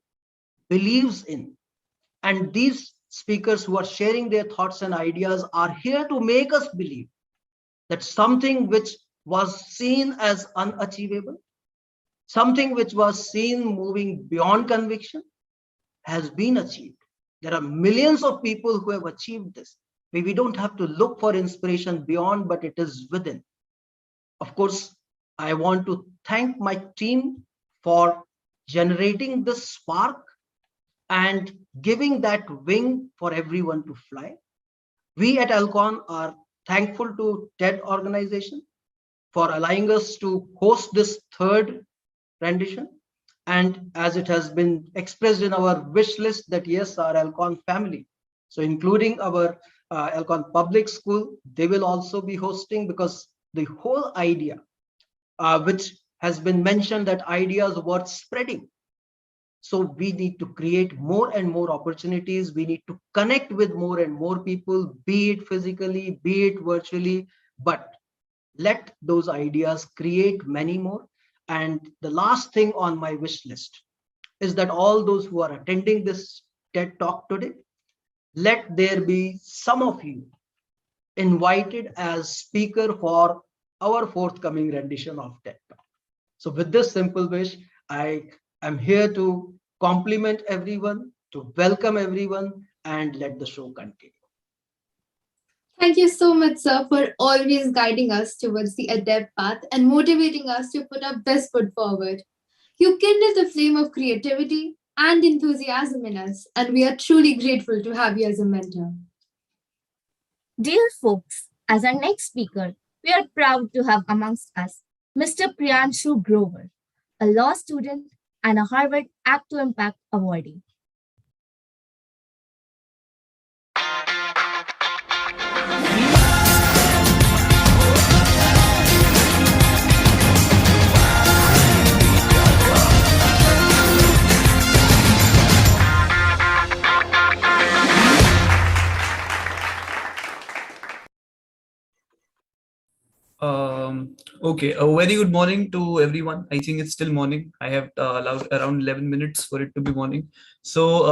believes in, and these speakers who are sharing their thoughts and ideas are here to make us believe that something which was seen as unachievable, something which was seen moving beyond conviction, has been achieved. There are millions of people who have achieved this. We don't have to look for inspiration beyond, but it is within. Of course, I want to thank my team for generating this spark and giving that wing for everyone to fly. We at Alcon are thankful to TED organization for allowing us to host this third rendition. And as it has been expressed in our wish list that yes, our Alcon family, so including our Alcon Public School, they will also be hosting, because the whole idea, which has been mentioned, that ideas worth spreading. So we need to create more and more opportunities. We need to connect with more and more people, be it physically, be it virtually, but let those ideas create many more. And the last thing on my wish list is that all those who are attending this TED Talk today, let there be some of you invited as speaker for our forthcoming rendition of TED Talk. So with this simple wish, I am here to compliment everyone, to welcome everyone, and let the show continue. Thank you so much, sir, for always guiding us towards the adept path and motivating us to put our best foot forward. You kindled the flame of creativity and enthusiasm in us, and we are truly grateful to have you as a mentor. Dear folks, as our next speaker, we are proud to have amongst us Mr. Priyanshu Grover, a law student and a Harvard Act to Impact awardee. Okay, a very good morning to everyone. I think it's still morning. I have allowed around 11 minutes for it to be morning. So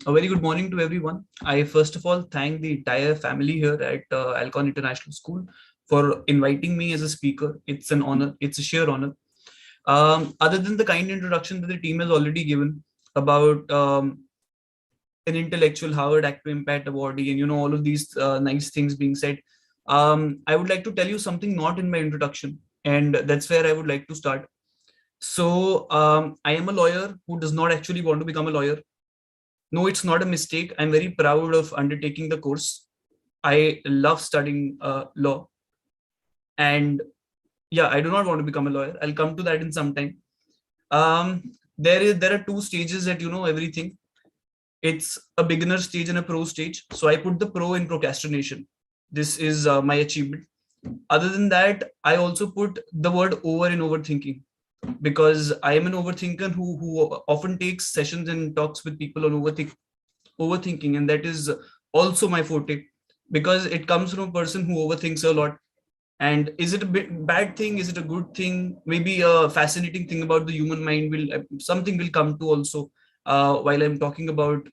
a very good morning to everyone. I first of all thank the entire family here at Alcon International School for inviting me as a speaker. It's an honor. It's a sheer honor. Other than the kind introduction that the team has already given about an intellectual Harvard Act to Impact awardee and all of these nice things being said, I would like to tell you something not in my introduction, and that's where I would like to start. So I am a lawyer who does not actually want to become a lawyer. No, it's not a mistake. I'm very proud of undertaking the course. I love studying law. And yeah, I do not want to become a lawyer. I'll come to that in some time. There are two stages at everything. It's a beginner stage and a pro stage. So I put the pro in procrastination. This is my achievement. Other than that, I also put the word over in overthinking, because I am an overthinker who often takes sessions and talks with people on overthinking, and that is also my forte, because it comes from a person who overthinks a lot. And is it a bad thing? Is it a good thing? Maybe a fascinating thing about the human mind something will come to also while I'm talking about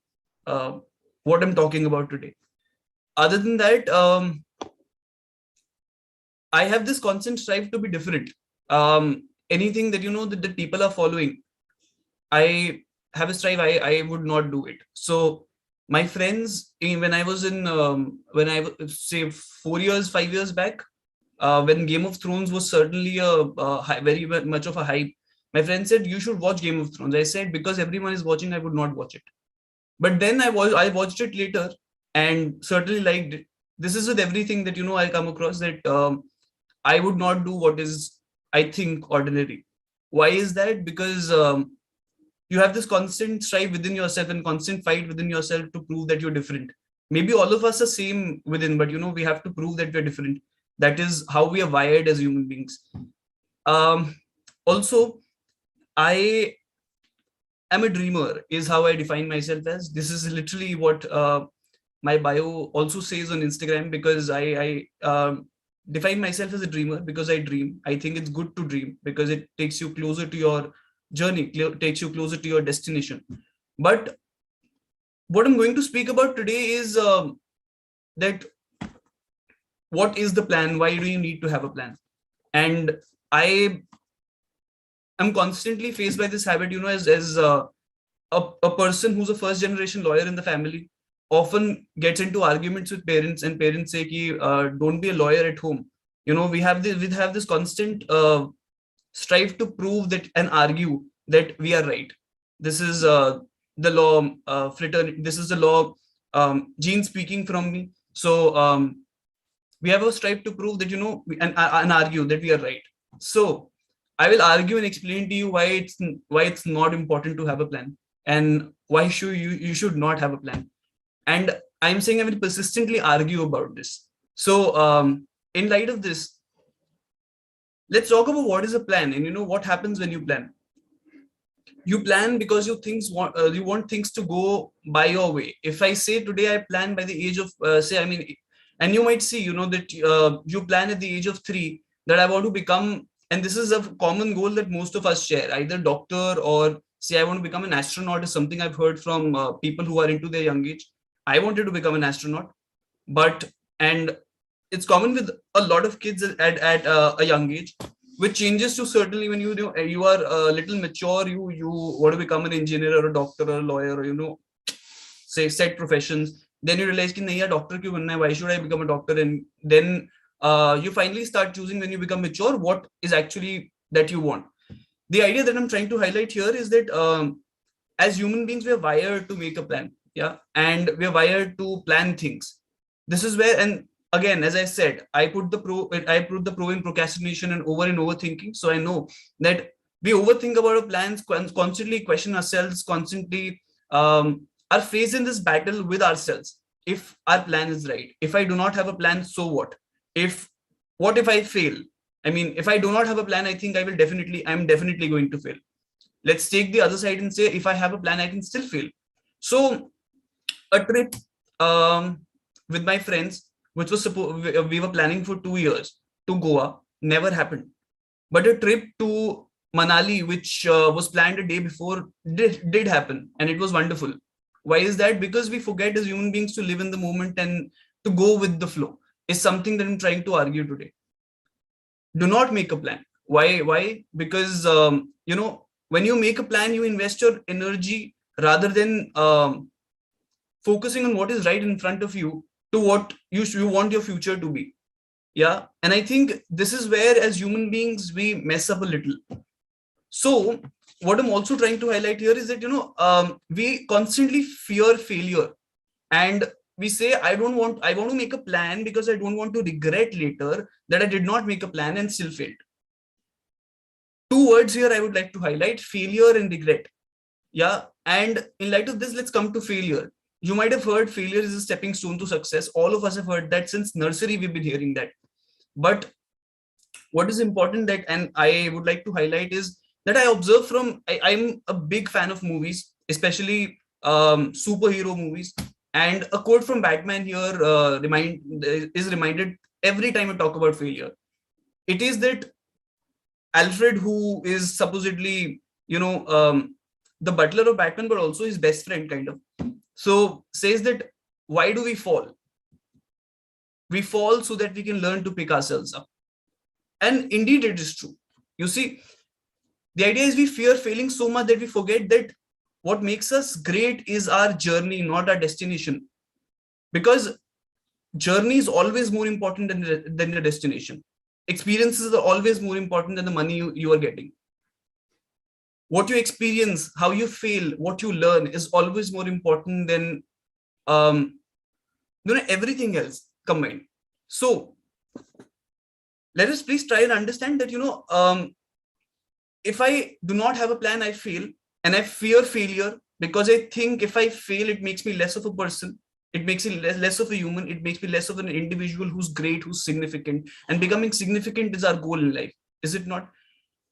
what I'm talking about today. Other than that, I have this constant strive to be different. Anything that that people are following, I have a strive. I would not do it. So my friends, when I was in when I say 4 years, 5 years back, when Game of Thrones was certainly very much of a hype, my friend said you should watch Game of Thrones. I said because everyone is watching, I would not watch it. But then I watched it later and certainly liked it. This is with everything that I come across, that I would not do what is, I think, ordinary. Why is that? Because you have this constant strive within yourself and constant fight within yourself to prove that you're different. Maybe all of us are same within, but we have to prove that we're different. That is how we are wired as human beings. Also, I am a dreamer, is how I define myself as. This is literally what my bio also says on Instagram, because I define myself as a dreamer because I dream. I think it's good to dream because it takes you closer to your journey, takes you closer to your destination. But what I'm going to speak about today is that what is the plan? Why do you need to have a plan? And I am constantly faced by this habit, as a person who's a first generation lawyer in the family often gets into arguments with parents, and parents say ki, don't be a lawyer at home. We have this constant strive to prove that and argue that we are right. This is the law, fraternity. This is the law. Gene speaking from me. So we have a strive to prove that and argue that we are right. So I will argue and explain to you why it's not important to have a plan, and why should you should not have a plan. And I'm saying I will persistently argue about this. So in light of this, let's talk about what is a plan, and what happens when you plan. You plan because you want things to go by your way. If I say today I plan by the age of and you might see that you plan at the age of 3 that I want to become, and this is a common goal that most of us share, either doctor or say I want to become an astronaut is something I've heard from people who are into their young age. I wanted to become an astronaut, and it's common with a lot of kids at a young age, which changes to certainly when you are a little mature, you want to become an engineer or a doctor or a lawyer, or say set professions. Then you realize ki nahi yaar, doctor kyun banna hai? Why should I become a doctor? And then you finally start choosing when you become mature what is actually that you want. The idea that I'm trying to highlight here is that as human beings, we are wired to make a plan, and we are wired to plan things. This is where, and again, as I said, I put the pro in procrastination and overthinking. So I know that we overthink about our plans, constantly question ourselves, constantly are faced in this battle with ourselves. If our plan is right, if I do not have a plan, so what? What if I fail? I mean, if I do not have a plan, I think I'm definitely going to fail. Let's take the other side and say, if I have a plan, I can still fail. So a trip with my friends, which was we were planning for 2 years to Goa, never happened. But a trip to Manali, which was planned a day before, did happen, and it was wonderful. Why is that? Because we forget as human beings to live in the moment and to go with the flow. Is something that I'm trying to argue today. Do not make a plan. Why? Because when you make a plan, you invest your energy rather than focusing on what is right in front of you to what you want your future to be. Yeah. And I think this is where as human beings, we mess up a little. So what I'm also trying to highlight here is that, we constantly fear failure, and we say, I want to make a plan because I don't want to regret later that I did not make a plan and still failed. 2 words here I would like to highlight: failure and regret. Yeah. And in light of this, let's come to failure. You might have heard failure is a stepping stone to success. All of us have heard that since nursery, we've been hearing that. But what is important that, and I would like to highlight, is that I observe I'm a big fan of movies, especially superhero movies. And a quote from Batman here is reminded every time I talk about failure. It is that Alfred, who is supposedly, the butler of Batman, but also his best friend, kind of. So says that, why do we fall? We fall so that we can learn to pick ourselves up. And indeed, it is true. You see, the idea is we fear failing so much that we forget that what makes us great is our journey, not our destination. Because journey is always more important than the destination. Experiences are always more important than the money you are getting. What you experience, how you fail, what you learn is always more important than everything else combined. So let us please try and understand that, if I do not have a plan, I fail, and I fear failure because I think if I fail, it makes me less of a person. It makes me less of a human. It makes me less of an individual who's great, who's significant. And becoming significant is our goal in life, is it not?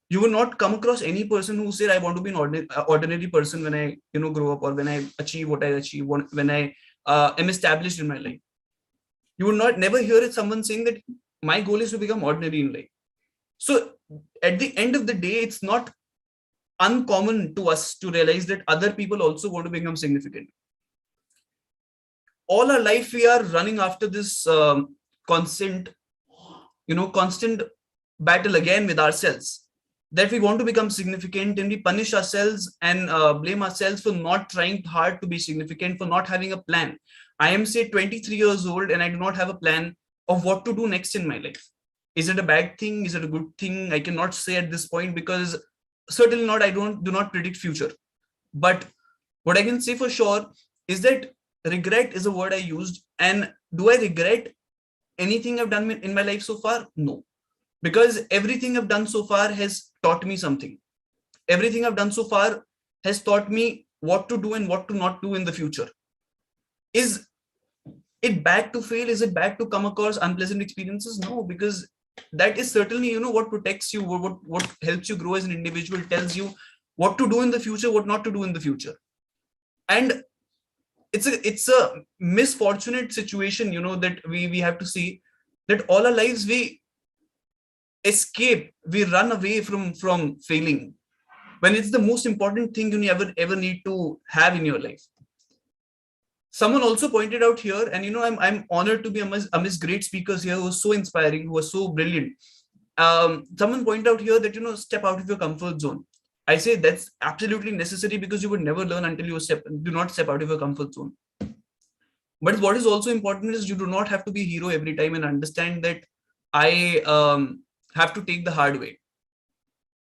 You will not come across any person who said, I want to be an ordinary person when I grow up, or when I achieve what I achieve, when I am established in my life. You will never hear someone saying that my goal is to become ordinary in life. So at the end of the day, it's not uncommon to us to realize that other people also want to become significant. All our life, we are running after this constant battle again with ourselves. that we want to become significant, and we punish ourselves and blame ourselves for not trying hard to be significant, for not having a plan. I am, say, 23 years old and I do not have a plan of what to do next in my life. Is it a bad thing? Is it a good thing? I cannot say at this point, because certainly not, I do not predict future. But what I can say for sure is that regret is a word I used. And do I regret anything I've done in my life so far? No. Because everything I've done so far has taught me something. Everything I've done so far has taught me what to do and what to not do in the future. Is it bad to fail? Is it bad to come across unpleasant experiences? No, because that is certainly, what protects you, what helps you grow as an individual, tells you what to do in the future, what not to do in the future. And it's a misfortunate situation, that we have to see that all our lives we escape, we run away from failing, when it's the most important thing you ever need to have in your life. Someone also pointed out here, and I'm honored to be amidst great speakers here who are so inspiring, who are so brilliant. Someone pointed out here that step out of your comfort zone. I say that's absolutely necessary, because you would never learn until you do not step out of your comfort zone. But what is also important is you do not have to be a hero every time, and understand that I have to take the hard way.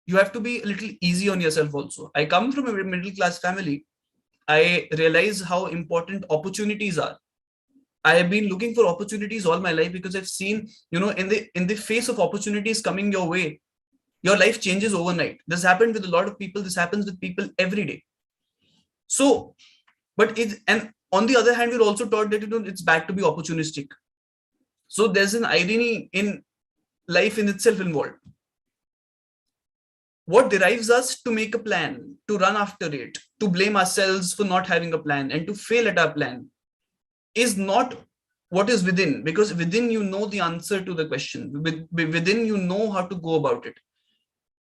You have to be a little easy on yourself also. I come from a middle class family. I realize how important opportunities are. I have been looking for opportunities all my life, because I've seen, in the face of opportunities coming your way, your life changes overnight. This happened with a lot of people. This happens with people every day. So, and on the other hand, we're also taught that it's bad to be opportunistic. So there's an irony in life in itself involved. What derives us to make a plan, to run after it, to blame ourselves for not having a plan, and to fail at our plan, is not what is within, because within the answer to the question. Within how to go about it.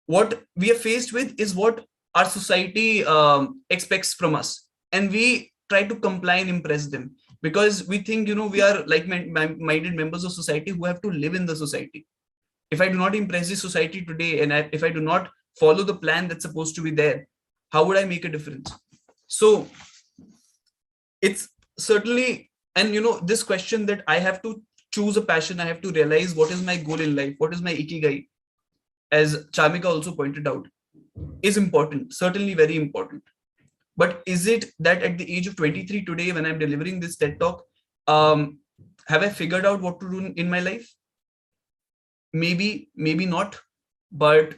What we are faced with is what our society expects from us, and we try to comply and impress them, because we think we are like-minded members of society who have to live in the society. If I do not impress the society today, and if I do not follow the plan that's supposed to be there, how would I make a difference? So it's certainly, and this question that I have to choose a passion, I have to realize what is my goal in life, what is my ikigai, as Charmika also pointed out, is important, certainly very important. But is it that at the age of 23 today, when I'm delivering this TED talk, have I figured out what to do in my life? Maybe not. But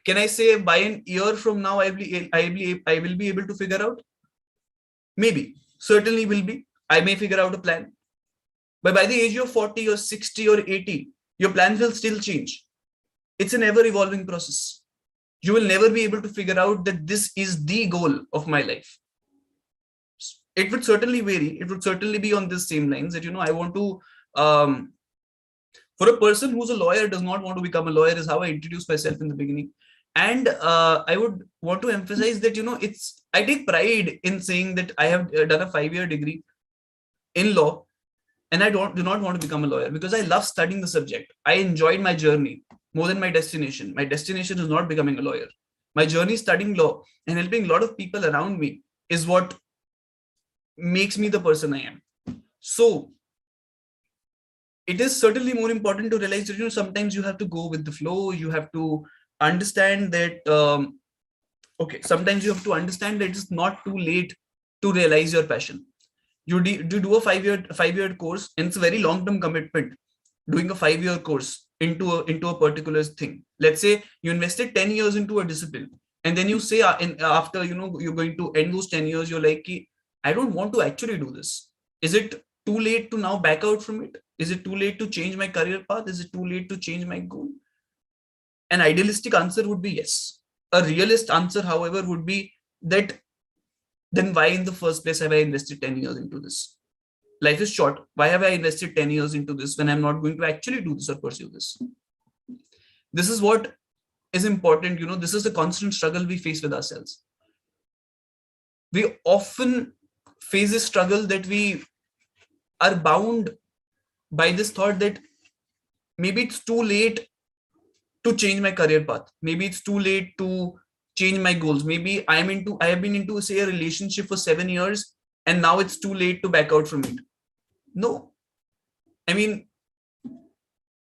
can I say by an year from now, I will be able to figure out? Maybe, certainly will be. I may figure out a plan. But by the age of 40 or 60 or 80, your plans will still change. It's an ever-evolving process. You will never be able to figure out that this is the goal of my life. It would certainly vary. It would certainly be on this same lines that, I want to, for a person who's a lawyer, does not want to become a lawyer, is how I introduced myself in the beginning. And I would want to emphasize that, I take pride in saying that I have done a 5-year degree in law, and I do not want to become a lawyer, because I love studying the subject. I enjoyed my journey more than my destination. My destination is not becoming a lawyer. My journey studying law and helping a lot of people around me is what makes me the person I am. So it is certainly more important to realize that, sometimes you have to go with the flow. You have to understand that, sometimes you have to understand that it's not too late to realize your passion. You do a 5-year course, and it's a very long-term commitment, doing a 5-year course into a particular thing. Let's say you invested 10 years into a discipline, and then you say after you're going to end those 10 years, you're like, I don't want to actually do this. Is it too late to now back out from it? Is it too late to change my career path? Is it too late to change my goal? An idealistic answer would be yes. A realist answer, however, would be that then why in the first place have I invested 10 years into this? Life is short. Why have I invested 10 years into this when I'm not going to actually do this or pursue this? This is what is important. This is the constant struggle we face with ourselves. We often face a struggle that we are bound by this thought that maybe it's too late to change my career path. Maybe it's too late to change my goals. Maybe I have been into, say, a relationship for 7 years, and now it's too late to back out from it. No. I mean,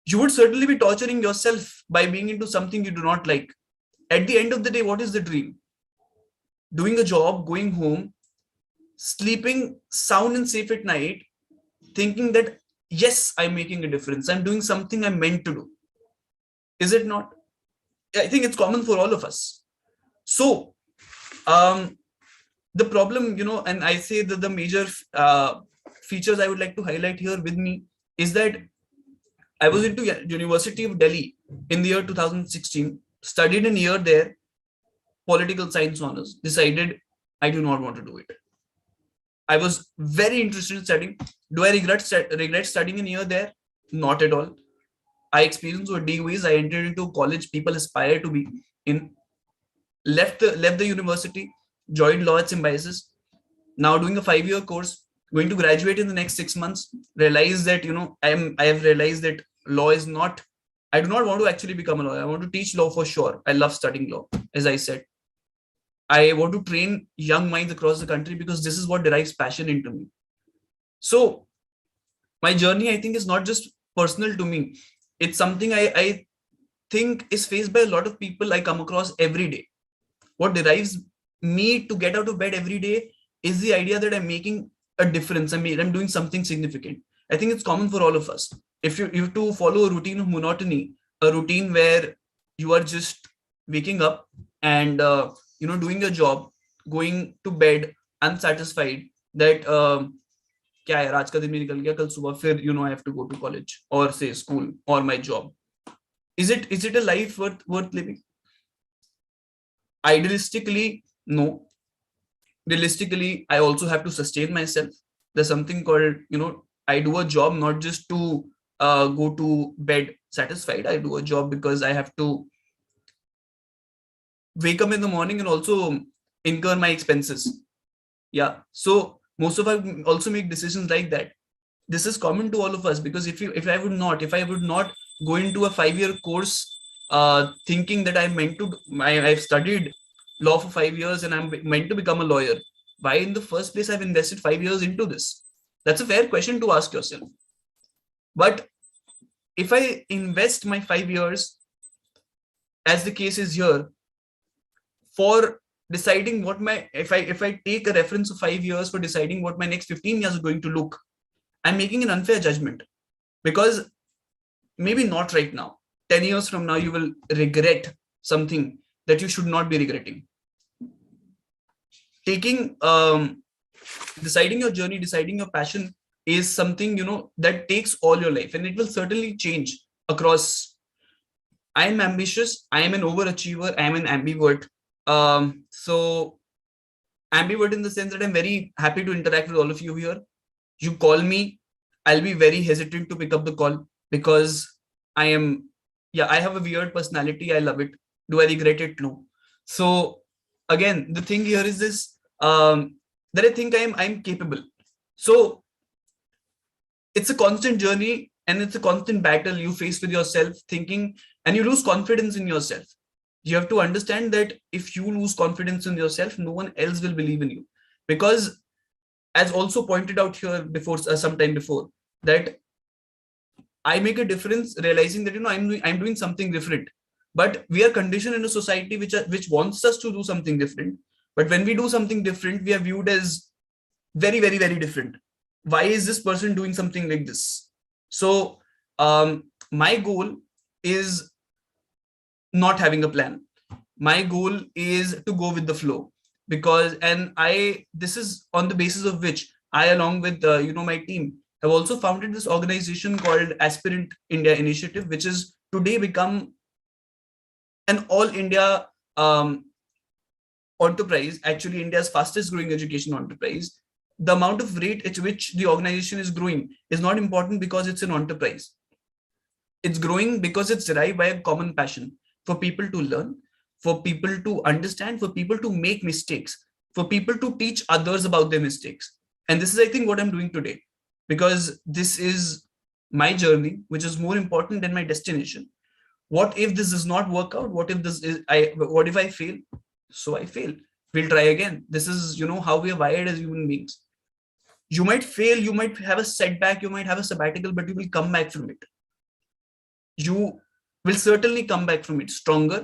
you would certainly be torturing yourself by being into something you do not like. At the end of the day, what is the dream? Doing a job, going home, sleeping sound and safe at night, thinking that, yes, I'm making a difference. I'm doing something I'm meant to do. Is it not? I think it's common for all of us. So, the problem, and I say that the major features I would like to highlight here with me is that I was into University of Delhi in the year 2016, studied an year there, political science honors, decided I do not want to do it. I was very interested in studying. Do I regret studying a year there? Not at all. I experienced what DOEs. I entered into a college people aspire to be in. Left the university, joined law at Symbiosis. Now doing a 5-year course, going to graduate in the next 6 months. Realize that I have realized that law is not. I do not want to actually become a lawyer. I want to teach law for sure. I love studying law, as I said. I want to train young minds across the country because this is what derives passion into me. So my journey, I think, is not just personal to me. It's something I think is faced by a lot of people I come across every day. What derives me to get out of bed every day is the idea that I'm making a difference. I'm doing something significant. I think it's common for all of us. If you have to follow a routine of monotony, a routine where you are just waking up and doing your job, going to bed unsatisfied that क्या है आज का दिन निकल गया कल सुबह फिर I have to go to college or say school or my job. Is it a life worth living? Idealistically, no. Realistically, I also have to sustain myself. There's something called, I do a job not just to go to bed satisfied. I do a job because I have to wake up in the morning and also incur my expenses. Yeah. So most of us also make decisions like that. This is common to all of us because if I would not go into a 5-year course thinking that I've studied law for 5 years and I'm meant to become a lawyer, why in the first place I've invested 5 years into this? That's a fair question to ask yourself. But if I invest my 5 years, as the case is here, for deciding if I take a reference of 5 years for deciding what my next 15 years are going to look, I'm making an unfair judgment because maybe not right now. 10 years from now, you will regret something that you should not be regretting. Deciding your journey, deciding your passion is something, that takes all your life and it will certainly change across. I am ambitious. I am an overachiever. I am an ambivert. So ambivert in the sense that I'm very happy to interact with all of you here. You call me, I'll be very hesitant to pick up the call because I have a weird personality. I love it. Do I regret it? No. So again, the thing here is this, that I think I'm capable. So it's a constant journey and it's a constant battle you face with yourself thinking, and you lose confidence in yourself. You have to understand that if you lose confidence in yourself, no one else will believe in you. Because as also pointed out here before, sometime before, that I make a difference realizing that, I'm doing something different. But we are conditioned in a society which wants us to do something different. But when we do something different, we are viewed as very, very, very different. Why is this person doing something like this? So my goal is not having a plan. My goal is to go with the flow this is on the basis of which I, along with my team, have also founded this organization called Aspirant India Initiative, which is today become an all India enterprise, actually India's fastest growing education enterprise. The amount of rate at which the organization is growing is not important because it's an enterprise. It's growing because it's derived by a common passion for people to learn, for people to understand, for people to make mistakes, for people to teach others about their mistakes. And this is, I think, what I'm doing today, because this is my journey, which is more important than my destination. what if this does not work out? What if what if I fail? So I fail. We'll try again. This is, how we are wired as human beings. You might fail, you might have a setback, you might have a sabbatical, but you will come back from it. You will certainly come back from it stronger,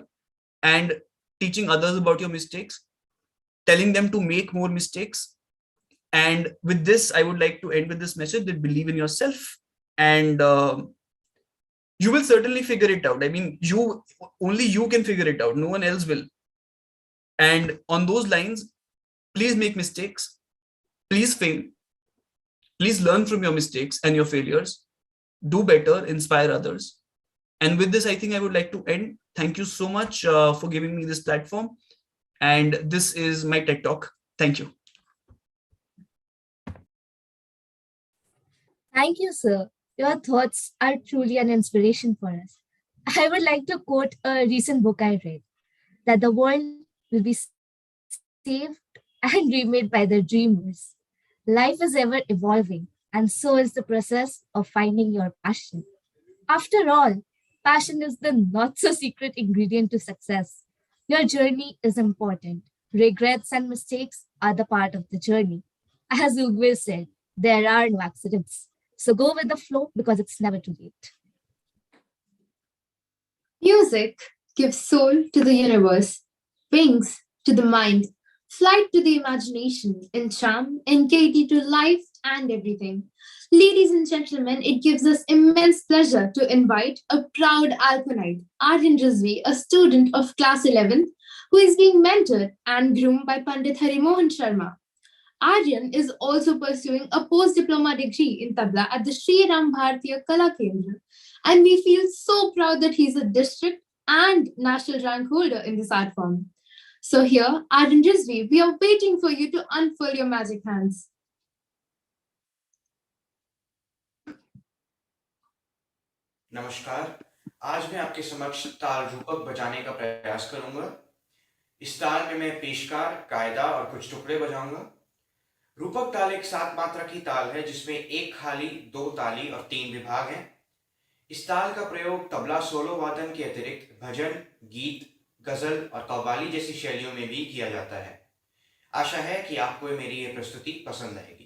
and teaching others about your mistakes, telling them to make more mistakes. And with this, I would like to end with this message that believe in yourself, and you will certainly figure it out. I mean, only you can figure it out. No one else will. And on those lines, please make mistakes. Please fail. Please learn from your mistakes and your failures. Do better, inspire others. And with this, I think I would like to end. Thank you so much for giving me this platform. And this is my TED Talk. Thank you. Thank you, sir. Your thoughts are truly an inspiration for us. I would like to quote a recent book I read, that the world will be saved and remade by the dreamers. Life is ever evolving, and so is the process of finding your passion. After all, passion is the not so secret ingredient to success. Your journey is important. Regrets and mistakes are the part of the journey. As Ugwe said, there are no accidents. So go with the flow, because it's never too late. Music gives soul to the universe, wings to the mind, flight to the imagination, and charm and gaiety to life and everything. Ladies and gentlemen, it gives us immense pleasure to invite a proud Alconite, Aryan Rizvi, a student of class 11, who is being mentored and groomed by Pandit Harimohan Sharma. Aryan is also pursuing a post-diploma degree in tabla at the Sri Ram Bharatiya Kala Kendra, and we feel so proud that he's a district and national rank holder in this art form. So here, Aryan Rizvi, we are waiting for you to unfurl your magic hands. नमस्कार, आज मैं आपके समक्ष ताल रूपक बजाने का प्रयास करूंगा। इस ताल में मैं पेशकार, कायदा और कुछ टुकड़े बजाऊंगा। रूपक ताल एक 7 मात्रा की ताल है जिसमें एक खाली, 2 ताली और 3 विभाग हैं। इस ताल का प्रयोग तबला सोलो वादन के अतिरिक्त भजन, गीत, गजल और कव्वाली जैसी शैलियों में भी किया जाता है। आशा है कि आपको मेरी ये प्रस्तुति पसंद आएगी।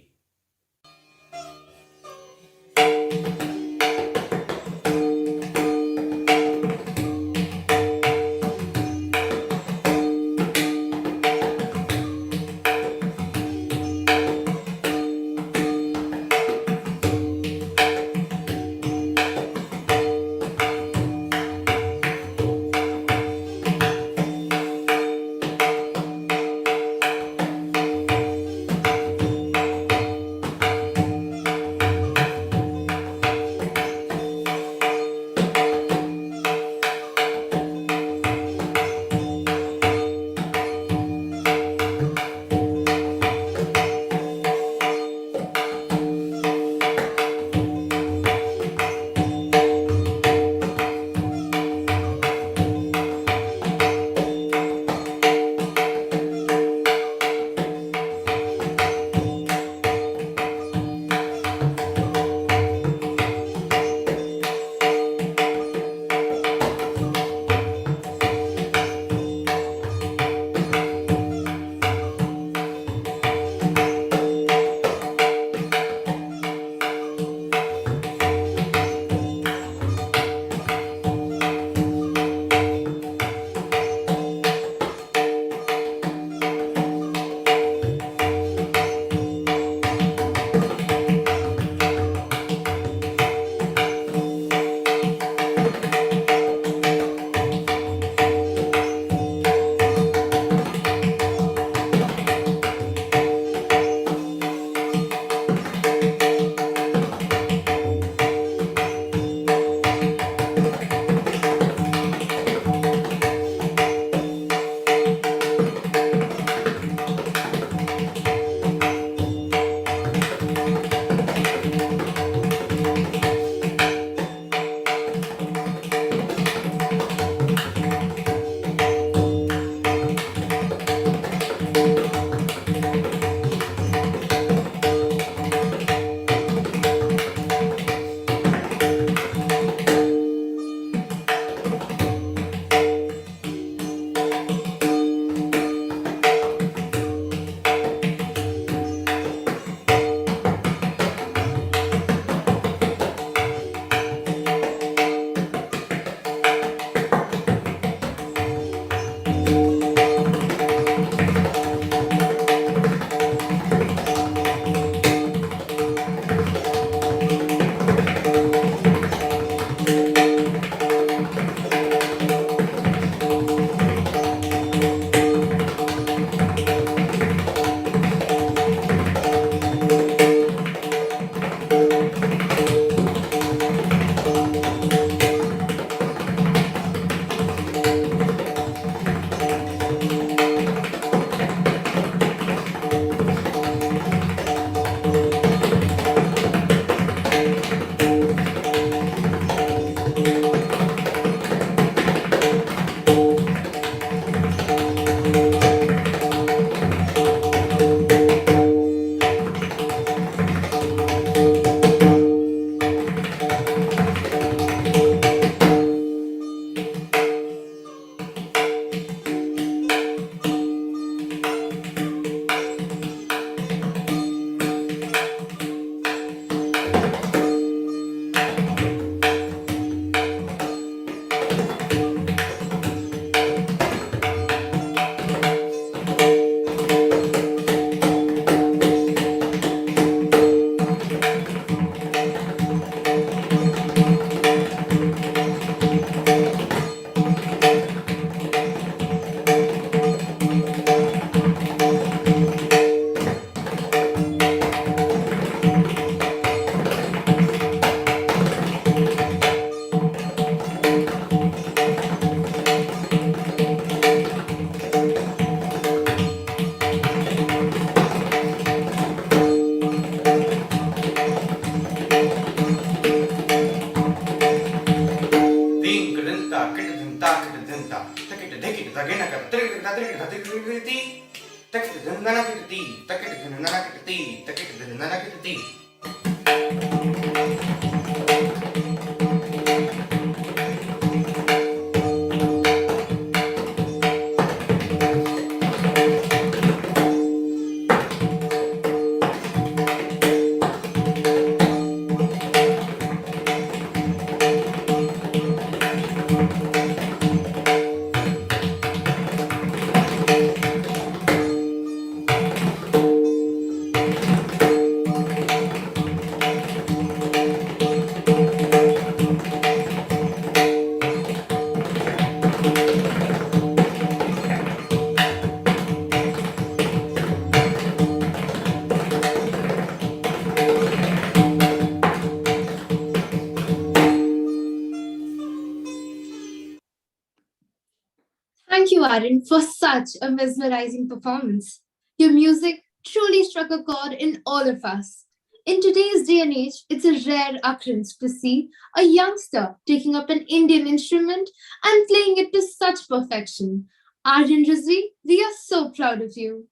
Thank you, Arun, for such a mesmerizing performance. Your music truly struck a chord in all of us. In today's day and age, it's a rare occurrence to see a youngster taking up an Indian instrument and playing it to such perfection. Arjun Rizvi, we are so proud of you.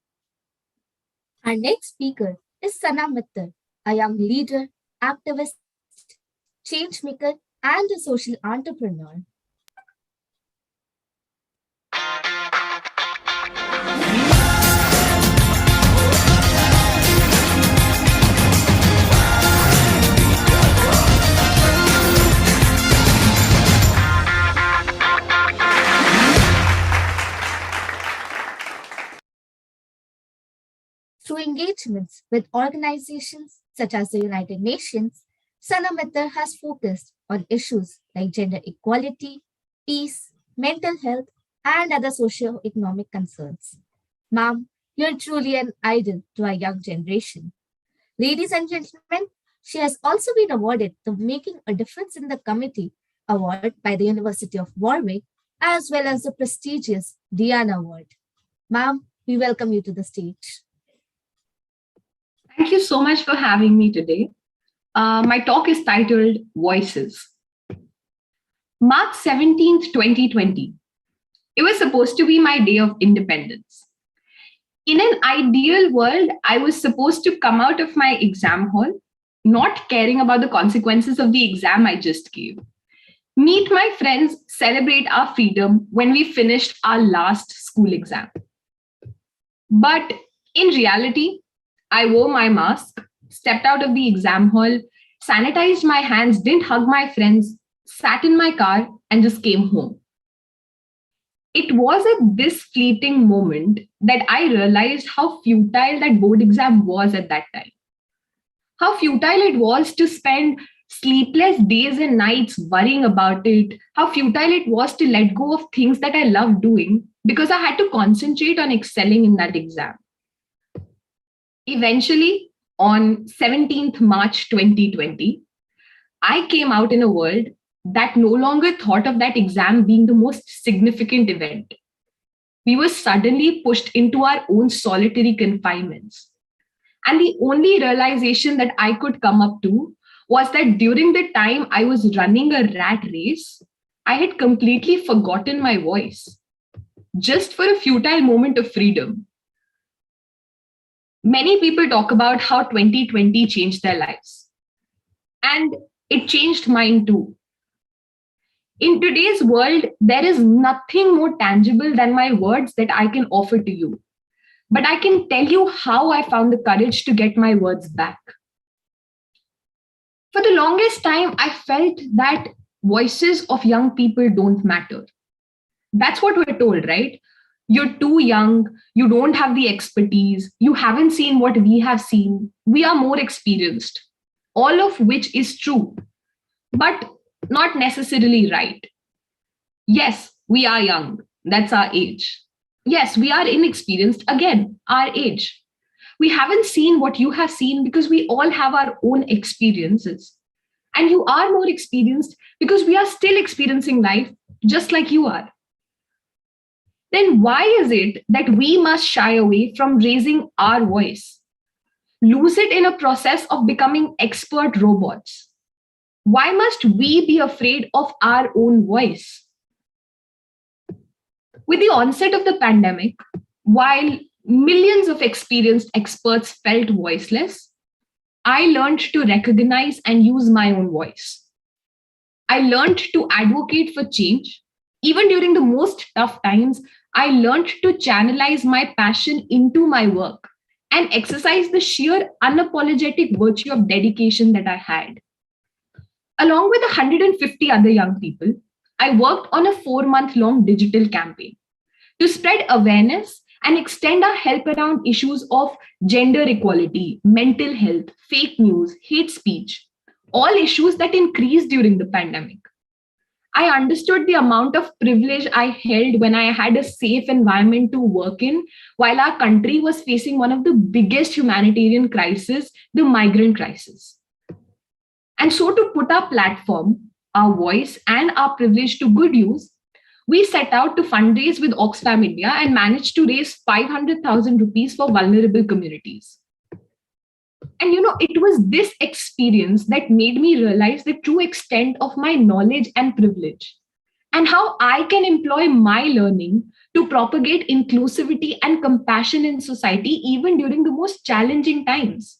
Our next speaker is Sana Mittal, a young leader, activist, change maker, and a social entrepreneur. Through engagements with organizations such as the United Nations, Sana Mittal has focused on issues like gender equality, peace, mental health, and other socio-economic concerns. Ma'am, you're truly an idol to our young generation. Ladies and gentlemen, she has also been awarded the Making a Difference in the Committee Award by the University of Warwick, as well as the prestigious Diana Award. Ma'am, we welcome you to the stage. Thank you so much for having me today. My talk is titled Voices. March 17th, 2020. It was supposed to be my day of independence. In an ideal world, I was supposed to come out of my exam hall, not caring about the consequences of the exam I just gave. Meet my friends, celebrate our freedom when we finished our last school exam. But in reality, I wore my mask, stepped out of the exam hall, sanitized my hands, didn't hug my friends, sat in my car, and just came home. It was at this fleeting moment that I realized how futile that board exam was at that time. How futile it was to spend sleepless days and nights worrying about it, how futile it was to let go of things that I loved doing because I had to concentrate on excelling in that exam. Eventually, on 17th March 2020, I came out in a world that no longer thought of that exam being the most significant event. We were suddenly pushed into our own solitary confinements. And the only realization that I could come up to was that during the time I was running a rat race, I had completely forgotten my voice, just for a futile moment of freedom. Many people talk about how 2020 changed their lives. And it changed mine too. In today's world, there is nothing more tangible than my words that I can offer to you. But I can tell you how I found the courage to get my words back. For the longest time, I felt that voices of young people don't matter. That's what we're told, right? You're too young, you don't have the expertise, you haven't seen what we have seen, we are more experienced. All of which is true, but not necessarily right. Yes, we are young, that's our age. Yes, we are inexperienced, again, our age. We haven't seen what you have seen because we all have our own experiences. And you are more experienced because we are still experiencing life just like you are. Then why is it that we must shy away from raising our voice? Lose it in a process of becoming expert robots? Why must we be afraid of our own voice? With the onset of the pandemic, while millions of experienced experts felt voiceless, I learned to recognize and use my own voice. I learned to advocate for change. Even during the most tough times, I learned to channelize my passion into my work and exercise the sheer unapologetic virtue of dedication that I had. Along with 150 other young people, I worked on a 4-month long digital campaign to spread awareness and extend our help around issues of gender equality, mental health, fake news, hate speech, all issues that increased during the pandemic. I understood the amount of privilege I held when I had a safe environment to work in while our country was facing one of the biggest humanitarian crises, the migrant crisis. And so, to put our platform, our voice, and our privilege to good use, we set out to fundraise with Oxfam India and managed to raise 500,000 rupees for vulnerable communities. And it was this experience that made me realize the true extent of my knowledge and privilege, and how I can employ my learning to propagate inclusivity and compassion in society, even during the most challenging times.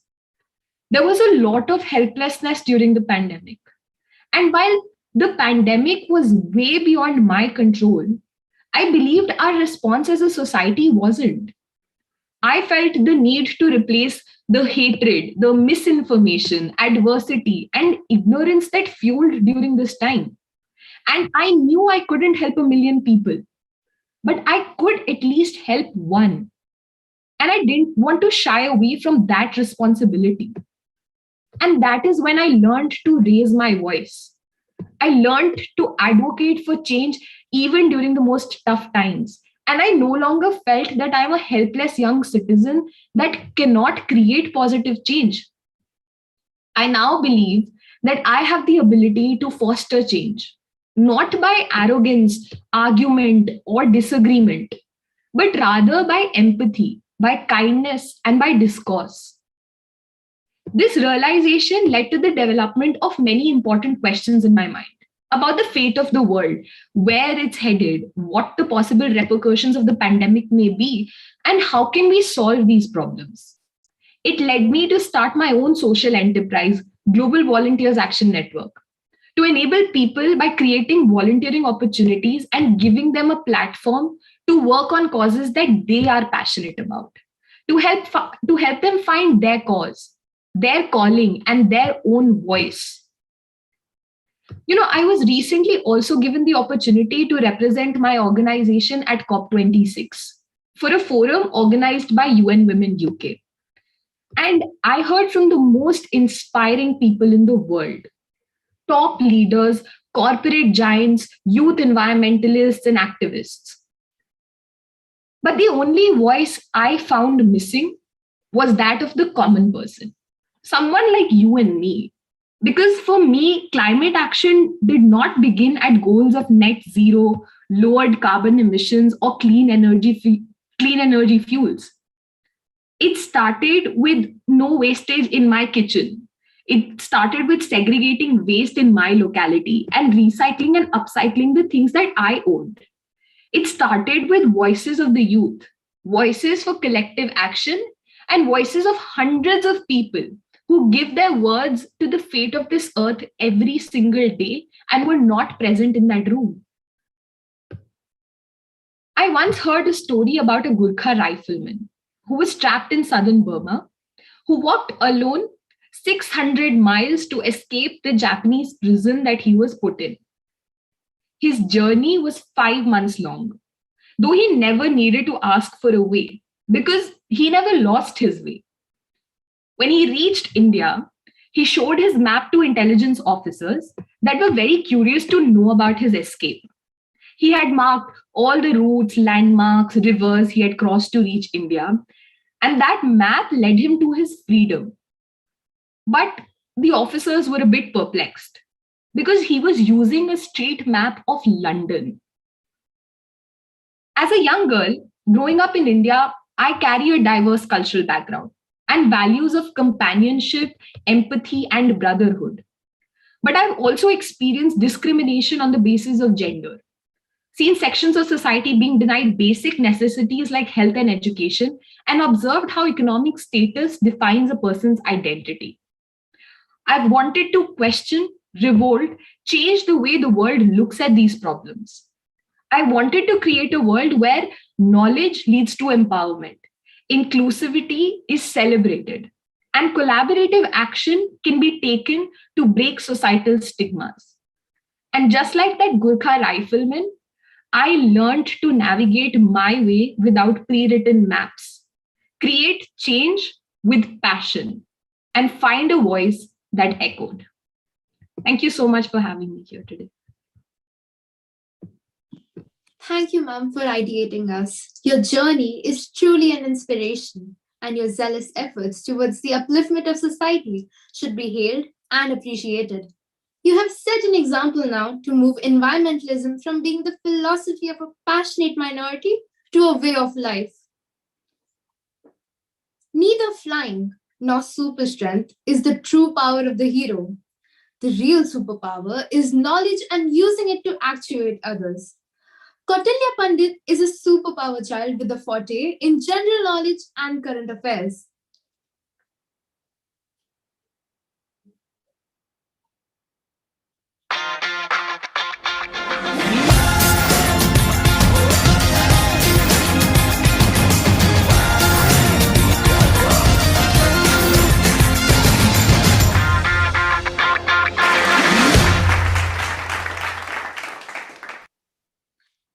There was a lot of helplessness during the pandemic. And while the pandemic was way beyond my control, I believed our response as a society wasn't. I felt the need to replace the hatred, the misinformation, adversity, and ignorance that fueled during this time. And I knew I couldn't help a million people, but I could at least help one. And I didn't want to shy away from that responsibility. And that is when I learned to raise my voice. I learned to advocate for change even during the most tough times. And I no longer felt that I'm a helpless young citizen that cannot create positive change. I now believe that I have the ability to foster change, not by arrogance, argument, or disagreement, but rather by empathy, by kindness, and by discourse. This realization led to the development of many important questions in my mind about the fate of the world, where it's headed, what the possible repercussions of the pandemic may be, and how can we solve these problems. It led me to start my own social enterprise, Global Volunteers Action Network, to enable people by creating volunteering opportunities and giving them a platform to work on causes that they are passionate about, to help them find their cause, their calling, and their own voice. I was recently also given the opportunity to represent my organization at COP26 for a forum organized by UN Women UK. And I heard from the most inspiring people in the world, top leaders, corporate giants, youth environmentalists, and activists. But the only voice I found missing was that of the common person, someone like you and me. Because for me, climate action did not begin at goals of net zero, lowered carbon emissions, or clean energy fuels. It started with no wastage in my kitchen. It started with segregating waste in my locality and recycling and upcycling the things that I owned. It started with voices of the youth, voices for collective action, and voices of hundreds of people who give their words to the fate of this earth every single day and were not present in that room. I once heard a story about a Gurkha rifleman who was trapped in southern Burma, who walked alone 600 miles to escape the Japanese prison that he was put in. His journey was 5 months long, though he never needed to ask for a way because he never lost his way. When he reached India, he showed his map to intelligence officers that were very curious to know about his escape. He had marked all the routes, landmarks, rivers he had crossed to reach India, and that map led him to his freedom. But the officers were a bit perplexed because he was using a street map of London. As a young girl, growing up in India, I carry a diverse cultural background and values of companionship, empathy, and brotherhood. But I've also experienced discrimination on the basis of gender. seen sections of society being denied basic necessities like health and education, and observed how economic status defines a person's identity. I've wanted to question, revolt, change the way the world looks at these problems. I wanted to create a world where knowledge leads to empowerment, inclusivity is celebrated, and collaborative action can be taken to break societal stigmas. And just like that Gurkha rifleman, I learned to navigate my way without pre-written maps, create change with passion, and find a voice that echoed. Thank you so much for having me here today. Thank you, ma'am, for ideating us. Your journey is truly an inspiration, and your zealous efforts towards the upliftment of society should be hailed and appreciated. You have set an example now to move environmentalism from being the philosophy of a passionate minority to a way of life. Neither flying nor super strength is the true power of the hero. The real superpower is knowledge and using it to actuate others. Kautilya Pandit is a superpower child with a forte in general knowledge and current affairs.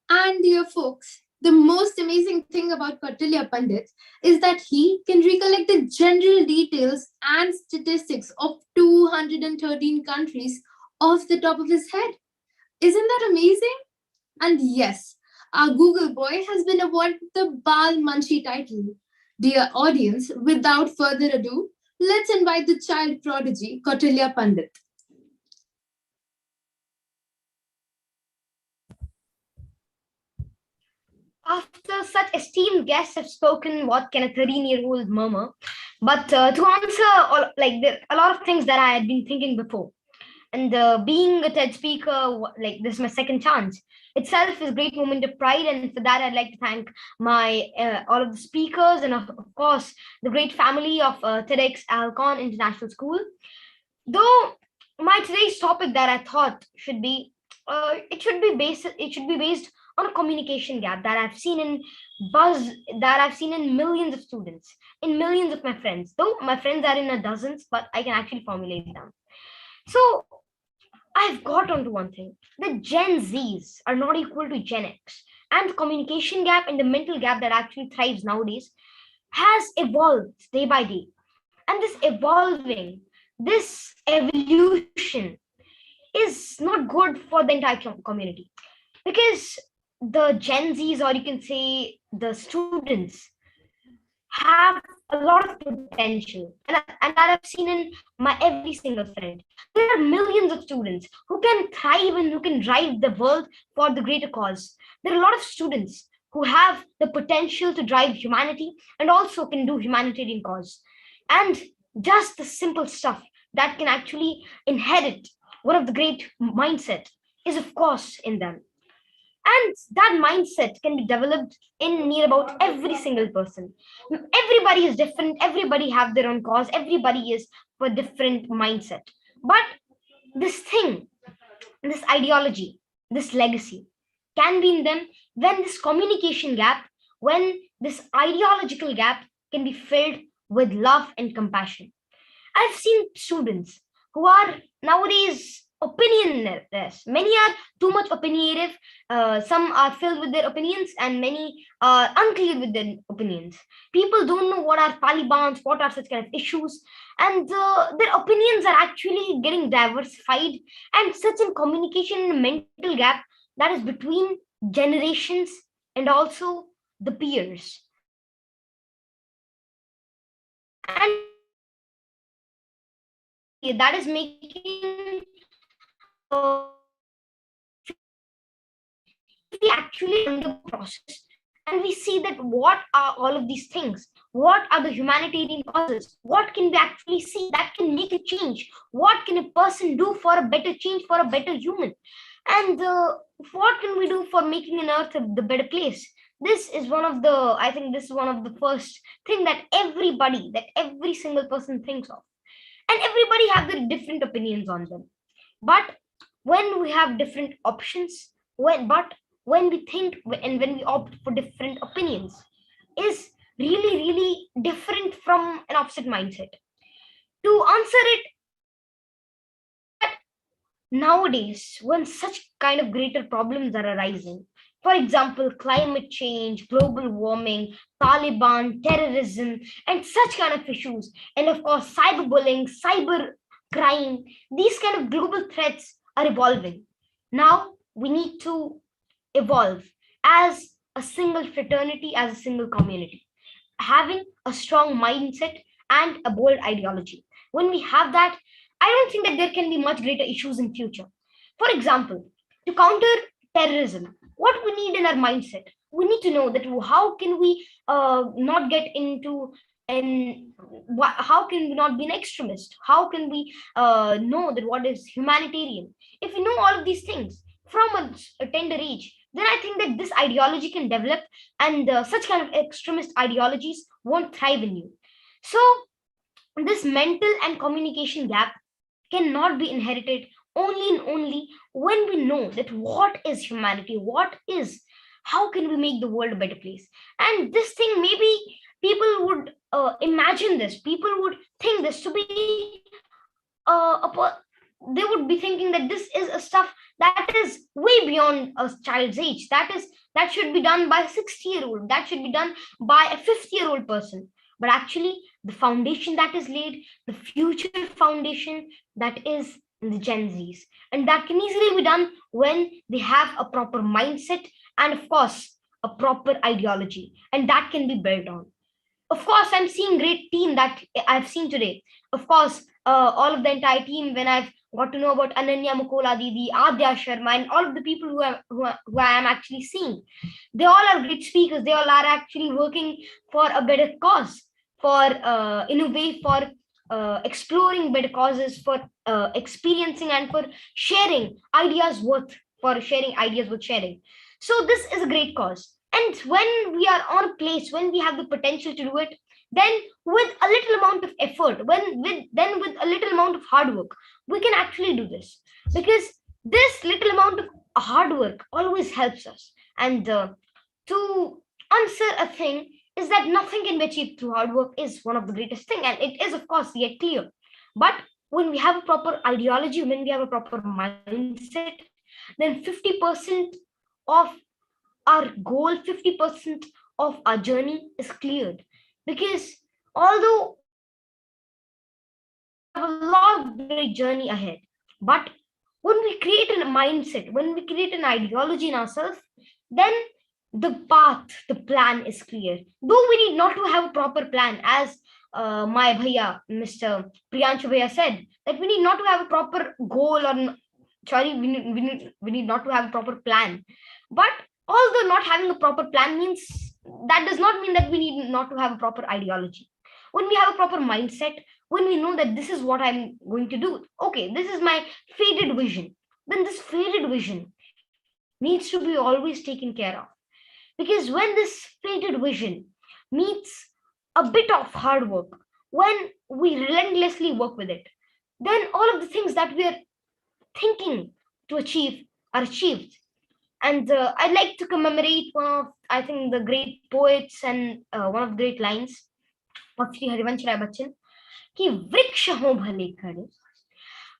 And dear folks, the most amazing thing about Kautilya Pandit is that he can recollect the general details and statistics of 213 countries off the top of his head. Isn't that amazing? And yes, our Google boy has been awarded the Bal Munshi title. Dear audience, without further ado, let's invite the child prodigy, Kautilya Pandit. After such esteemed guests have spoken, what can a 13-year-old murmur? But to answer a lot of things that I had been thinking before. And being a TED speaker, this is my second chance. Itself is a great moment of pride, and for that I'd like to thank my all of the speakers and of course the great family of TEDxAhlconIntlSchool International School. Though my today's topic that I thought should be it should be based on a communication gap that I've seen in millions of students, in millions of my friends. Though my friends are in dozens, but I can actually formulate them. So I've got onto one thing. The Gen Zs are not equal to Gen X. And the communication gap and the mental gap that actually thrives nowadays has evolved day by day. And this evolution is not good for the entire community. Because the Gen Zs, or you can say the students, have a lot of potential, and that I've seen in my every single friend. There are millions of students who can thrive and who can drive the world for the greater cause. There are a lot of students who have the potential to drive humanity and also can do humanitarian cause. And just the simple stuff that can actually inherit one of the great mindset is of course in them. And that mindset can be developed in near about every single person. Everybody is different. Everybody have their own cause. Everybody is for different mindset. But this thing, this ideology, this legacy can be in them when this communication gap, when this ideological gap can be filled with love and compassion. I've seen students who are nowadays opinionless. Many are too much opinionative. Some are filled with their opinions, and many are unclear with their opinions. People don't know what are Talibans, what are such kind of issues, and their opinions are actually getting diversified. And such a communication and mental gap that is between generations and also the peers. And that is making we actually in the process and we see that what are all of these things, what are the humanitarian causes, what can we actually see that can make a change, what can a person do for a better change, for a better human. And what can we do for making an earth the better place? This is one of the, I think this is one of the first thing that every single person thinks of. And everybody have their different opinions on them. But when we have different options, when we think and when we opt for different opinions, is really, really different from an opposite mindset. To answer it, nowadays, when such kind of greater problems are arising, for example, climate change, global warming, Taliban, terrorism, and such kind of issues, and of course, cyberbullying, cyber crime, these kind of global threats are evolving. Now, we need to evolve as a single fraternity, as a single community, having a strong mindset and a bold ideology. When we have that, I don't think that there can be much greater issues in future. For example, to counter terrorism, what we need in our mindset, we need to know that how can we not get into and how can we not be an extremist? How can we know that what is humanitarian? If we know all of these things from a tender age, then I think that this ideology can develop, and such kind of extremist ideologies won't thrive in you. So this mental and communication gap cannot be inherited only and only when we know that what is humanity, what is, how can we make the world a better place. And this thing, maybe people would imagine this, people would think this to be they would be thinking that this is a stuff that is way beyond a child's age, that should be done by a 60-year-old, that should be done by a 50-year-old person. But actually, the foundation that is laid, the future foundation, that is in the Gen Zs. And that can easily be done when they have a proper mindset and, of course, a proper ideology. And that can be built on. Of course, I'm seeing great team that I've seen today. Of course, all of the entire team, when I've got to know about Ananya Mukola Didi, Adya Sharma, and all of the people who I am actually seeing, they all are great speakers. They all are actually working for a better cause, for innovate, for exploring better causes, for experiencing and for sharing ideas worth sharing. So this is a great cause. And when we are on a place, when we have the potential to do it, then with a little amount of effort, with a little amount of hard work, we can actually do this. Because this little amount of hard work always helps us. And to answer a thing is that nothing can be achieved through hard work is one of the greatest thing, and it is of course yet clear. But when we have a proper ideology, when we have a proper mindset, then 50% of our goal, 50% of our journey is cleared. Because although we have a lot of great journey ahead, but when we create a mindset, when we create an ideology in ourselves, then the path, the plan is clear. Though we need not to have a proper plan, as my bhaiya, Mr. Priyanshu bhaiya said, that we need not to have a proper goal, or sorry, we need not to have a proper plan. But although not having a proper plan means, that does not mean that we need not to have a proper ideology. When we have a proper mindset, when we know that this is what I'm going to do, okay, this is my faded vision, then this faded vision needs to be always taken care of. Because when this faded vision meets a bit of hard work, when we relentlessly work with it, then all of the things that we are thinking to achieve are achieved. And I'd like to commemorate one of, I think, the great poets and one of the great lines of Sri Harivansh Rai Bachchan, कि वृक्ष हो भले खड़े,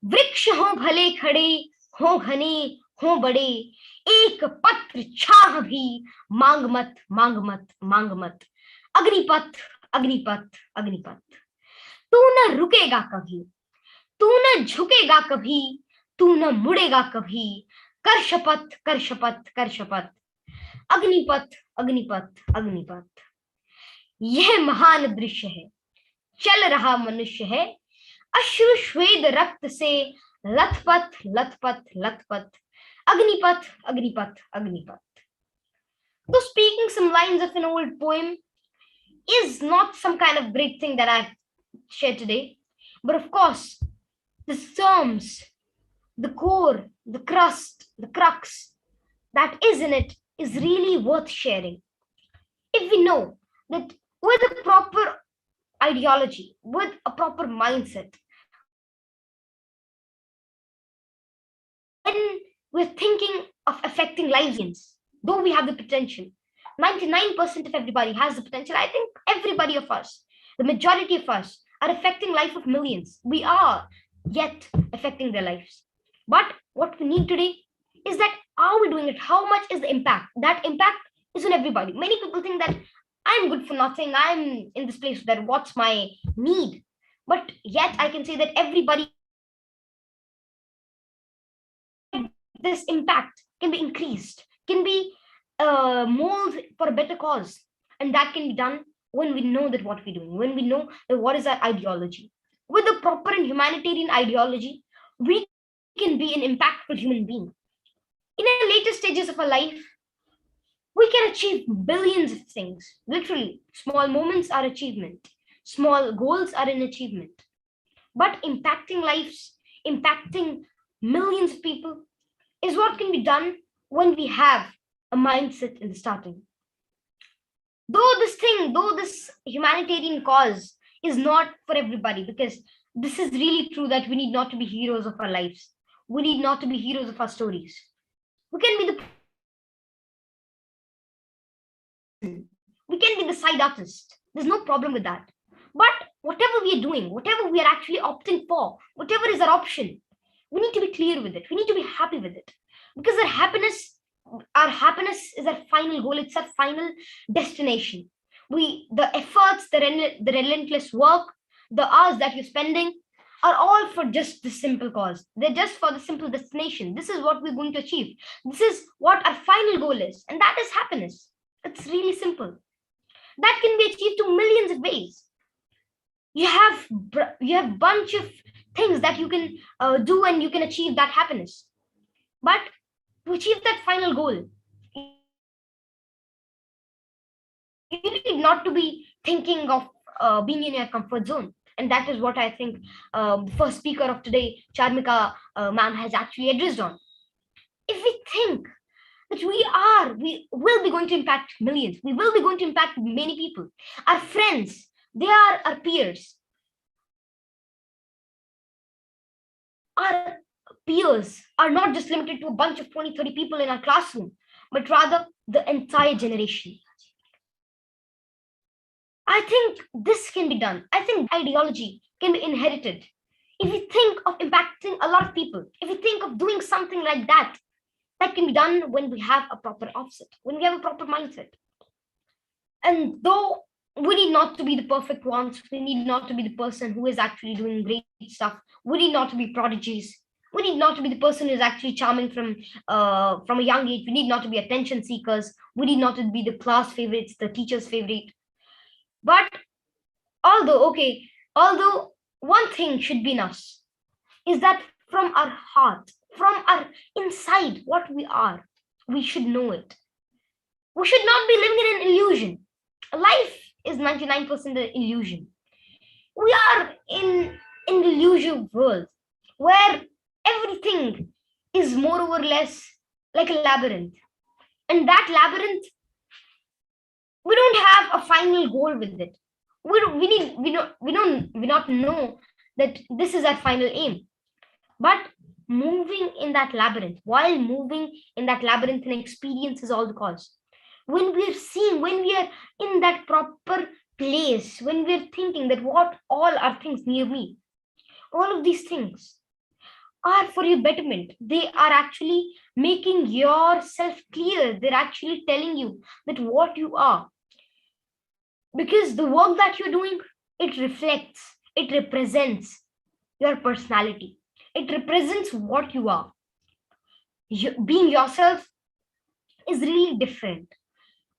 वृक्ष हो भले खड़े, हो घने हो बड़े, एक पत्र छाह भी मांग मत मांग मत मांग मत, अग्निपथ अग्निपथ अग्निपथ, तू न रुकेगा कभी, तू न झुकेगा कभी, तू न मुड़ेगा कभी, कर शपथ कर शपथ कर शपथ, अग्निपथ अग्निपथ अग्निपथ। यह महान दृश्य है, चल रहा मनुष्य है, अश्रु श्वेद रक्त से लथपथ लथपथ लथपथ, Agnipath Agnipath Agnipath. So speaking some lines of an old poem is not some kind of great thing that I've shared today, but of course the terms the core, the crust, the crux that is in it is really worth sharing. If we know that with a proper ideology, with a proper mindset, when we're thinking of affecting lives, though we have the potential, 99% of everybody has the potential. I think everybody of us, the majority of us, are affecting life of millions. We are yet affecting their lives. But what we need today is that are we doing it? How much is the impact? That impact is on everybody. Many people think that I'm good for nothing. I'm in this place that what's my need? But yet I can say that everybody, this impact can be increased, can be molded for a better cause. And that can be done when we know that what we're doing, when we know that what is our ideology. With a proper and humanitarian ideology, we can be an impactful human being. In the later stages of our life, we can achieve billions of things. Literally, small moments are achievement. Small goals are an achievement. But impacting lives, impacting millions of people is what can be done when we have a mindset in the starting. Though this humanitarian cause is not for everybody, because this is really true that we need not to be heroes of our lives. We need not to be heroes of our stories. We can be the side artist. There's no problem with that. But whatever we are doing, whatever we are actually opting for, whatever is our option, we need to be clear with it. We need to be happy with it. Because our happiness is our final goal. It's our final destination. The efforts, the relentless work, the hours that you're spending are all for just the simple cause. They're just for the simple destination. This is what we're going to achieve. This is what our final goal is. And that is happiness. It's really simple. That can be achieved to millions of ways. You have bunch of things that you can do and you can achieve that happiness. But to achieve that final goal, you need not to be thinking of being in your comfort zone. And that is what I think the first speaker of today, Charmika ma'am, has actually addressed on. If we think that we will be going to impact millions, we will be going to impact many people, our friends, they are our peers. Our peers are not just limited to a bunch of 20, 30 people in our classroom, but rather the entire generation. I think this can be done. I think ideology can be inherited. If we think of impacting a lot of people, if we think of doing something like that, that can be done when we have a proper offset, when we have a proper mindset. And though we need not to be the perfect ones, we need not to be the person who is actually doing great stuff. We need not to be prodigies. We need not to be the person who is actually charming from a young age. We need not to be attention seekers. We need not to be the class favorites, the teacher's favorite. But although one thing should be in us is that from our heart, from our inside, what we are, we should know it. We should not be living in an illusion. Life is 99% an illusion. We are in an illusion world where everything is more or less like a labyrinth. And that labyrinth, we don't have a final goal with it. We not know that this is our final aim. But moving in that labyrinth, while moving in that labyrinth, and experience is all the cause. When we are in that proper place, when we're thinking that what all are things near me, all of these things are for your betterment. They are actually making yourself clear. They're actually telling you that what you are. Because the work that you're doing, it reflects, it represents your personality. It represents what you are. Being yourself is really different.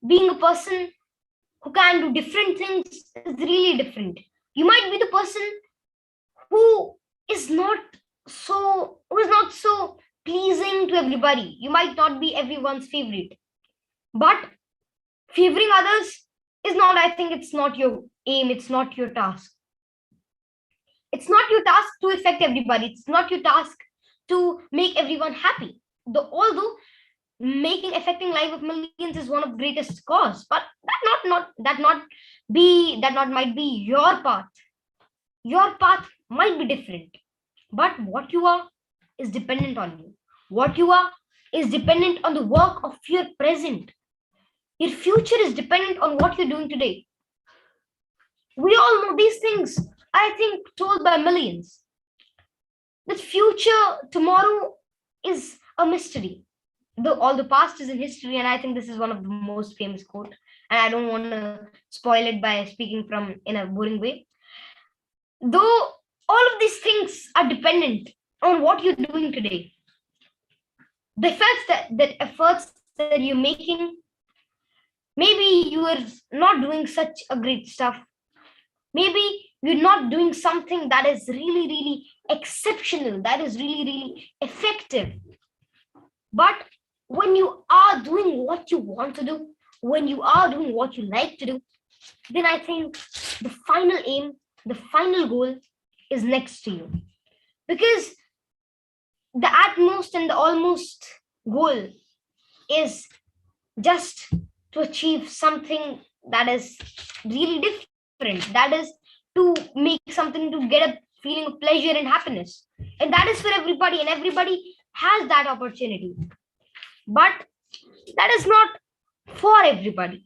Being a person who can do different things is really different. You might be the person who is not so pleasing to everybody. You might not be everyone's favorite. But favoring others is not, I think it's not your aim, it's not your task. It's not your task to affect everybody. It's not your task to make everyone happy. Although affecting life of millions is one of the greatest cause, but that not might be your path. Your path might be different, but what you are is dependent on you. What you are is dependent on the work of your present. Your future is dependent on what you're doing today. We all know these things, I think, told by millions. The future tomorrow is a mystery. All the past is in history, and I think this is one of the most famous quote. And I don't want to spoil it by speaking from in a boring way. Though all of these things are dependent on what you're doing today. The efforts that you're making, maybe you are not doing such a great stuff. Maybe you're not doing something that is really, really exceptional, that is really, really effective. But when you are doing what you want to do, when you are doing what you like to do, then I think the final aim, the final goal is next to you. Because the utmost and the almost goal is just to achieve something that is really different. That is to make something, to get a feeling of pleasure and happiness. And that is for everybody, and everybody has that opportunity. But that is not for everybody.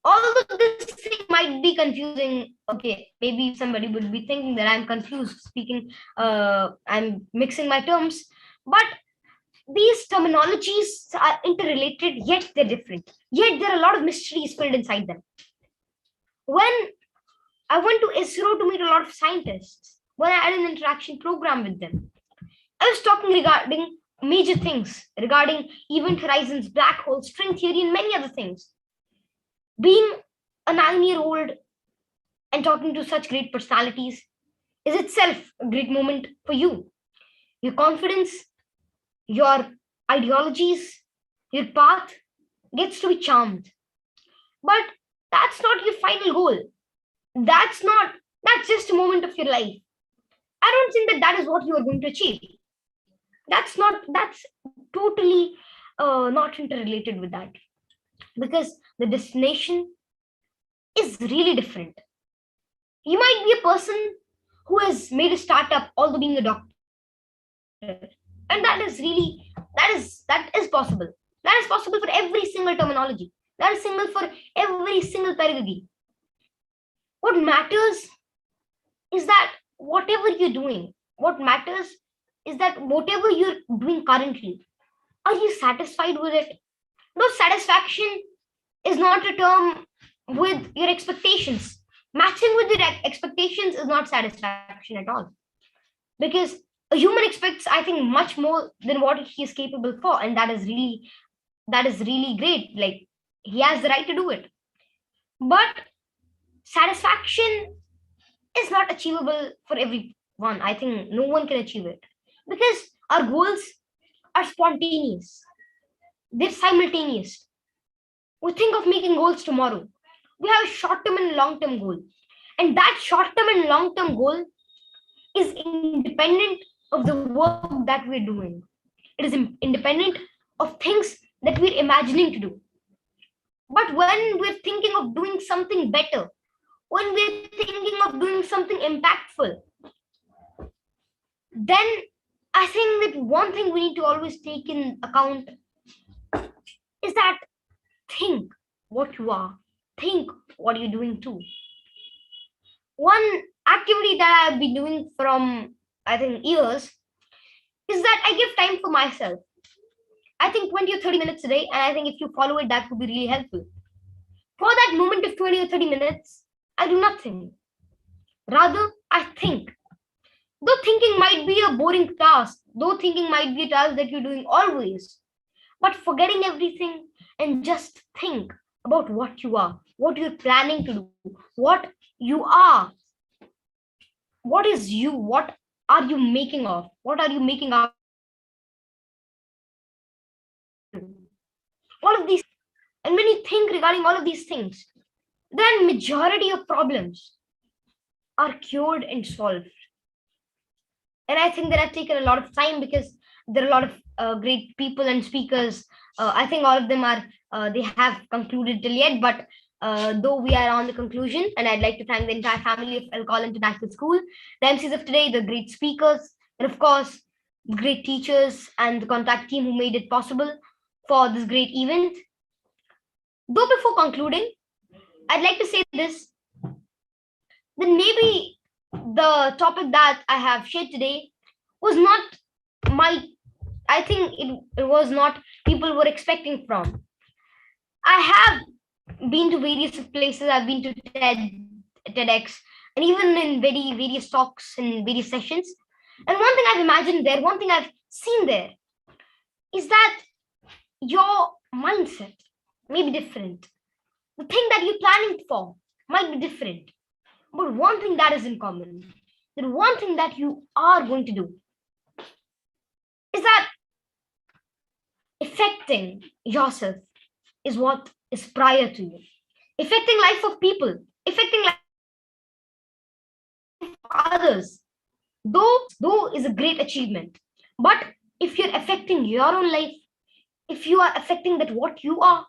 Although this thing might be confusing, okay, maybe somebody would be thinking that I'm confused speaking, I'm mixing my terms, but these terminologies are interrelated, yet they're different. Yet there are a lot of mysteries filled inside them. When I went to ISRO to meet a lot of scientists, when I had an interaction program with them, I was talking regarding major things, regarding event horizons, black holes, string theory, and many other things. Being a 9-year-old and talking to such great personalities is itself a great moment for you. Your confidence, your ideologies, your path gets to be charmed. But that's not your final goal. That's just a moment of your life. I don't think that is what you are going to achieve. That's totally not interrelated with that. Because the destination is really different. You might be a person who has made a startup, although being a doctor. And that is possible. That is possible for every single terminology. That is single for every single pedagogy. What matters is that whatever you're doing, what matters is that whatever you're doing currently, are you satisfied with it? No, satisfaction is not a term with your expectations. Matching with your expectations is not satisfaction at all. Because a human expects, I think, much more than what he is capable for, and that is really great. Like, he has the right to do it. But satisfaction is not achievable for everyone. I think no one can achieve it because our goals are spontaneous. They're simultaneous. We think of making goals tomorrow. We have a short-term and long-term goal. And that short-term and long-term goal is independent of the work that we're doing. It is independent of things that we're imagining to do. But when we're thinking of doing something better, when we're thinking of doing something impactful, then I think that one thing we need to always take in account is that think what you are, think what you're doing too. One activity that I've been doing from, I think, years is that I give time for myself. I think 20 or 30 minutes a day, and I think if you follow it, that would be really helpful. For that moment of 20 or 30 minutes, I do nothing. Rather, I think. Though thinking might be a boring task, though thinking might be a task that you're doing always, but forgetting everything and just think about what you are, what you're planning to do, what you are. What is you? What are you making of? What are you making of? All of these, and when you think regarding all of these things, then majority of problems are cured and solved. And I think that I've taken a lot of time because there are a lot of great people and speakers. I think all of them are they have concluded till yet, but though we are on the conclusion, and I'd like to thank the entire family of Alcohol International School, the MCs of today, the great speakers, and of course, the great teachers and the contact team who made it possible for this great event. Though before concluding, I'd like to say this, then maybe the topic that I have shared today was not my, I think it was not people were expecting from. I have been to various places, I've been to TEDx, and even in various talks and various sessions. And one thing I've imagined there, one thing I've seen there is that your mindset may be different. The thing that you're planning for might be different. But one thing that is in common, the one thing that you are going to do is that affecting yourself is what is prior to you. Affecting life of people, affecting life of others, though is a great achievement. But if you're affecting your own life, if you are affecting that what you are,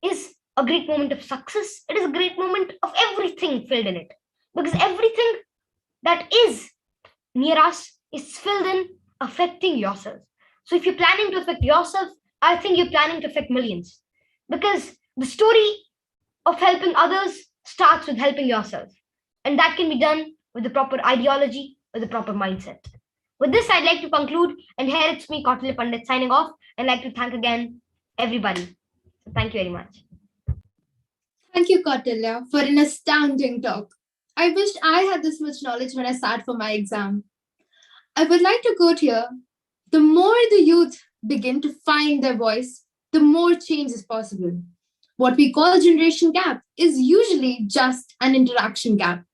is a great moment of success. It is a great moment of everything filled in it. Because everything that is near us is filled in affecting yourself. So if you're planning to affect yourself, I think you're planning to affect millions. Because the story of helping others starts with helping yourself. And that can be done with the proper ideology, with the proper mindset. With this, I'd like to conclude. And here it's me, Kautilya Pandit, signing off. And I'd like to thank again everybody. So thank you very much. Thank you, Kautilya, for an astounding talk. I wished I had this much knowledge when I sat for my exam. I would like to quote here, the more the youth begin to find their voice, the more change is possible. What we call generation gap is usually just an interaction gap.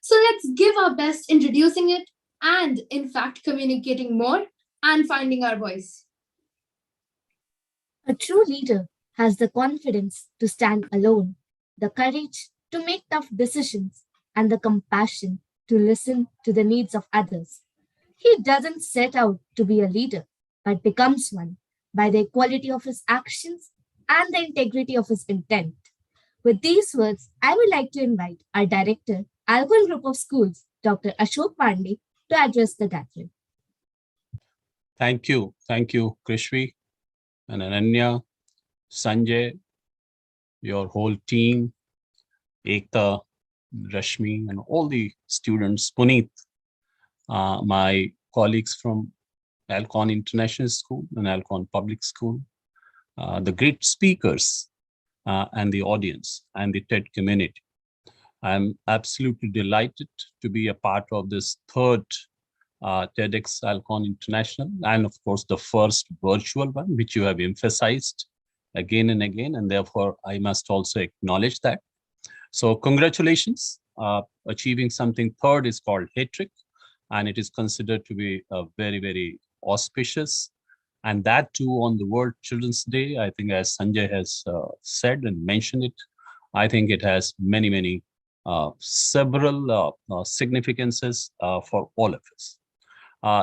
So let's give our best introducing it and, in fact, communicating more and finding our voice. A true leader has the confidence to stand alone, the courage to make tough decisions, and the compassion to listen to the needs of others. He doesn't set out to be a leader, but becomes one by the quality of his actions and the integrity of his intent. With these words, I would like to invite our director, Alcon Group of Schools, Dr. Ashok Pandey, to address the gathering. Thank you, Krishvi and Ananya, Sanjay, your whole team, Ekta, Rashmi, and all the students, Puneet, my colleagues from Alcon International School and Alcon Public School, the great speakers and the audience and the TED community. I'm absolutely delighted to be a part of this third TEDxAhlcon International, and of course the first virtual one, which you have emphasized again and again, and therefore I must also acknowledge that. So congratulations, achieving something third is called hat-trick, and it is considered to be a very, very auspicious, and that too on the World Children's Day. I think as Sanjay has said and mentioned it, I think it has many, several significances for all of us.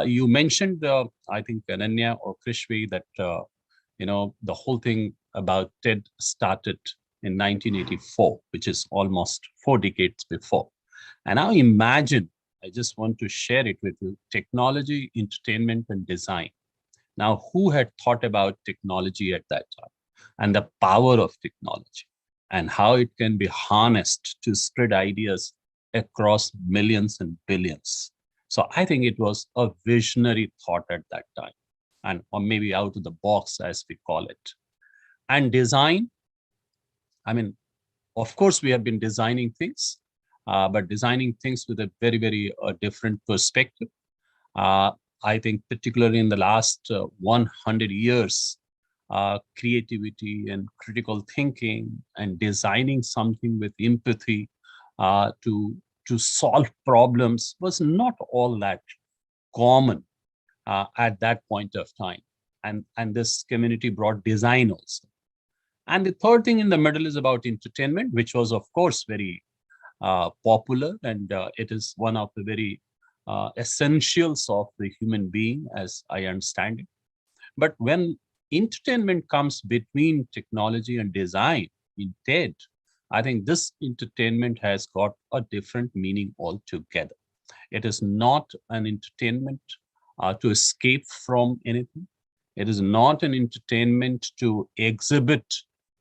You mentioned, I think Ananya or Krishvi, that the whole thing about TED started in 1984, which is almost 4 decades before. And now imagine, I just want to share it with you, technology, entertainment, and design. Now, who had thought about technology at that time and the power of technology and how it can be harnessed to spread ideas across millions and billions? So I think it was a visionary thought at that time, and or maybe out of the box, as we call it. And design, I mean, of course, we have been designing things, but designing things with a very, very different perspective. I think particularly in the last 100 years, creativity and critical thinking and designing something with empathy to solve problems was not all that common at that point of time. And this community brought design also. And the third thing in the middle is about entertainment, which was, of course, very popular. And it is one of the very essentials of the human being, as I understand it. But when entertainment comes between technology and design in TED, I think this entertainment has got a different meaning altogether. It is not an entertainment to escape from anything. It is not an entertainment to exhibit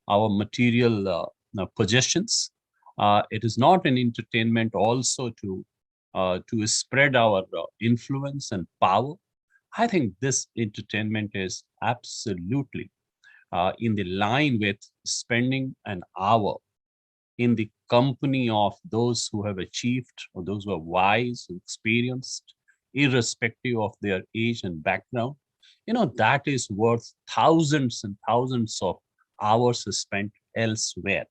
our material possessions. It is not an entertainment also to spread our influence and power. I think this entertainment is absolutely in the line with spending an hour in the company of those who have achieved or those who are wise, experienced, irrespective of their age and background. That is worth thousands and thousands of hours spent elsewhere.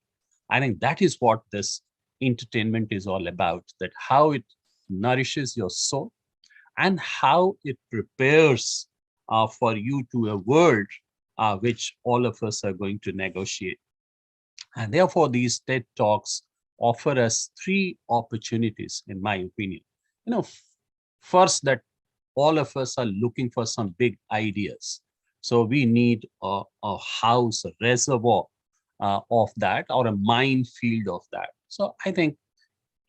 I think that is what this entertainment is all about, that how it nourishes your soul and how it prepares for you to a world which all of us are going to negotiate. And therefore, these TED Talks offer us three opportunities, in my opinion. First, that all of us are looking for some big ideas. So we need a house, a reservoir of that, or a minefield of that. So I think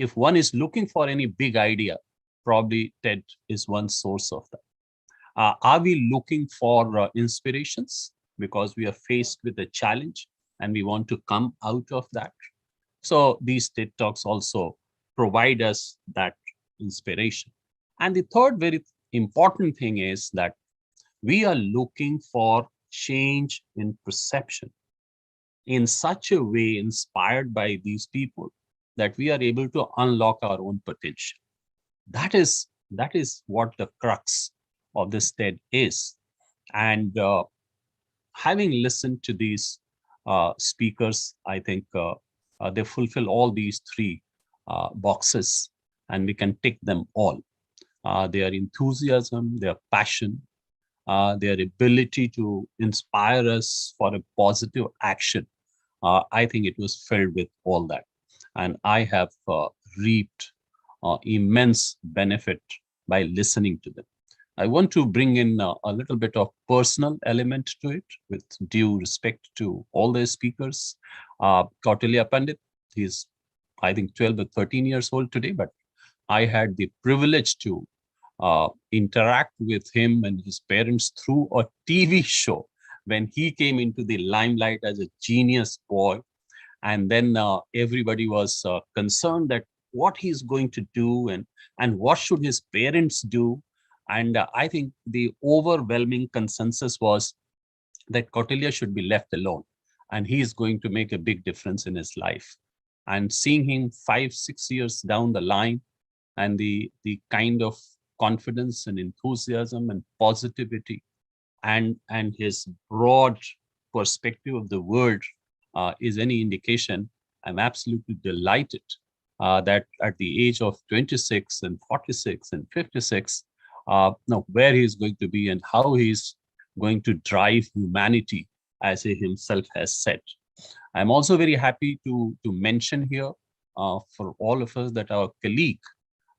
if one is looking for any big idea, probably TED is one source of that. Are we looking for inspirations because we are faced with a challenge and we want to come out of that? So these TED Talks also provide us that inspiration. And the third very important thing is that we are looking for change in perception in such a way inspired by these people that we are able to unlock our own potential. That is what the crux of this TED is. And having listened to these speakers, I think they fulfill all these three boxes, and we can tick them all. Their enthusiasm, their passion, their ability to inspire us for a positive action. I think it was filled with all that. And I have reaped immense benefit by listening to them. I want to bring in a little bit of personal element to it, with due respect to all the speakers. Kautilya Pandit, he's, I think, 12 or 13 years old today, but I had the privilege to interact with him and his parents through a TV show when he came into the limelight as a genius boy. And then everybody was concerned that what he's going to do and what should his parents do. And I think the overwhelming consensus was that Kautilya should be left alone and he is going to make a big difference in his life. And seeing him 5-6 years down the line, and the kind of confidence and enthusiasm and positivity and his broad perspective of the world is any indication, I'm absolutely delighted that at the age of 26 and 46 and 56, where he's going to be and how he's going to drive humanity, as he himself has said. I'm also very happy to mention here for all of us that our colleague,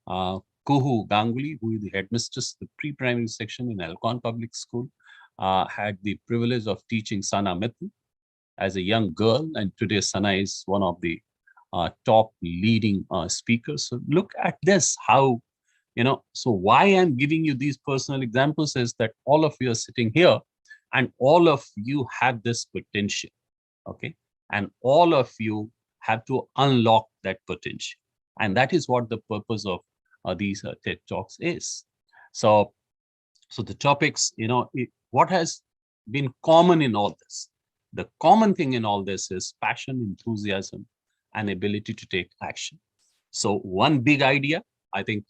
Kuhu Ganguly, who is the headmistress of the pre-primary section in Alcon Public School, had the privilege of teaching Sana Mittal as a young girl, and today Sana is one of the top leading speakers. So look at this, how, so why I'm giving you these personal examples is that all of you are sitting here and all of you have this potential, okay? And all of you have to unlock that potential. And that is what the purpose of these TED Talks is. So the topics, what has been common in all this? The common thing in all this is passion, enthusiasm, and ability to take action. So one big idea, I think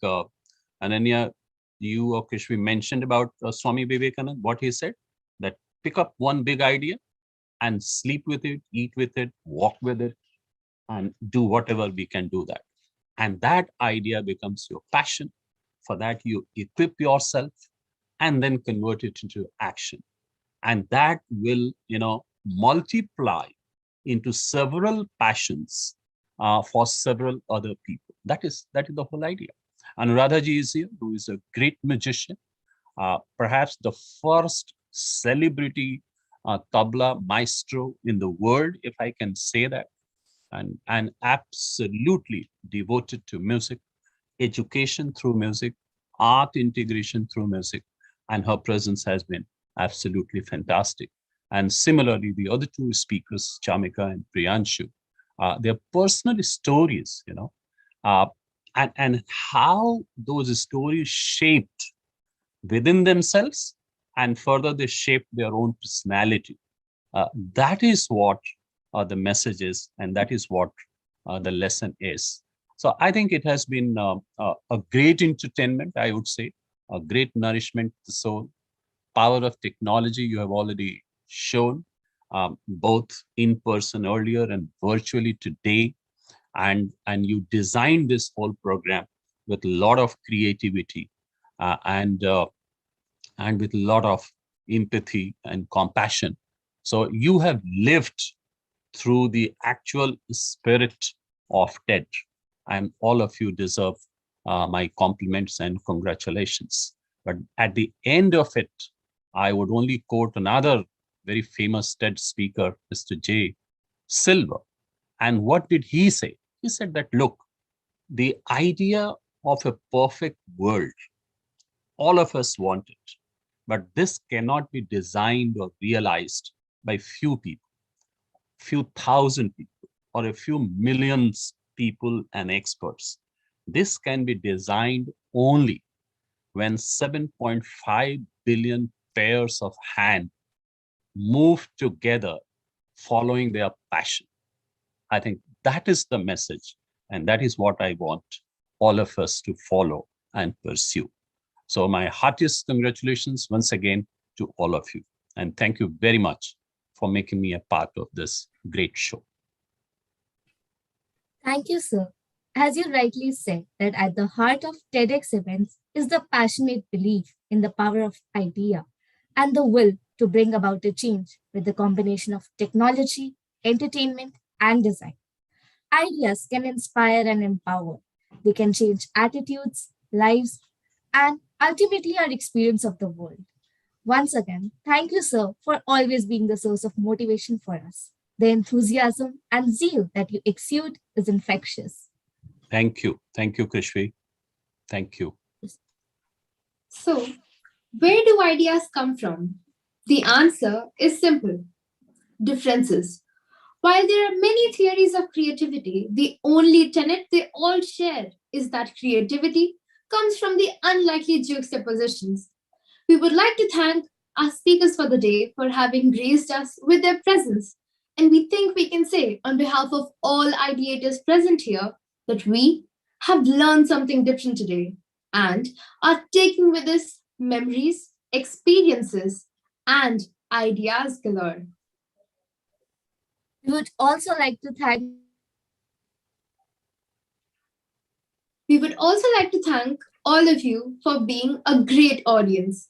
Ananya, you or Kishwi mentioned about Swami Vivekananda, what he said, that pick up one big idea and sleep with it, eat with it, walk with it, and do whatever we can do that. And that idea becomes your passion. For that, you equip yourself and then convert it into action. And that will, multiply into several passions for several other people. That is the whole idea. Anuradhaji is here, who is a great magician, perhaps the first celebrity tabla maestro in the world, if I can say that, and absolutely devoted to music, education through music, art integration through music, and her presence has been absolutely fantastic. And similarly, the other two speakers, Chamika and Priyanshu, their personal stories, and how those stories shaped within themselves, and further they shaped their own personality. That is what the message is, and that is what the lesson is. So I think it has been a great entertainment, I would say, a great nourishment to the soul. Power of technology you have already shown, both in person earlier and virtually today. And you designed this whole program with a lot of creativity and with a lot of empathy and compassion. So you have lived through the actual spirit of TED, and all of you deserve my compliments and congratulations. But at the end of it, I would only quote another very famous TED speaker, Mr. J. Silver. And what did he say? He said that, look, the idea of a perfect world, all of us want it, but this cannot be designed or realized by few people, few thousand people, or a few millions people and experts. This can be designed only when 7.5 billion pairs of hands move together following their passion. I think that is the message, and that is what I want all of us to follow and pursue. So my heartiest congratulations once again to all of you, and thank you very much for making me a part of this great show. Thank you, sir. As you rightly said, that at the heart of TEDx events is the passionate belief in the power of idea and the will to bring about a change with the combination of technology, entertainment, and design. Ideas can inspire and empower. They can change attitudes, lives, and ultimately our experience of the world. Once again, thank you, sir, for always being the source of motivation for us. The enthusiasm and zeal that you exude is infectious. Thank you. Thank you, Krishvi. Thank you. So, where do ideas come from? The answer is simple: differences. While there are many theories of creativity, the only tenet they all share is that creativity comes from the unlikely juxtapositions. We would like to thank our speakers for the day for having graced us with their presence. And we think we can say, on behalf of all ideators present here, that we have learned something different today and are taking with us memories, experiences, and ideas galore. We would also like to thank all of you for being a great audience.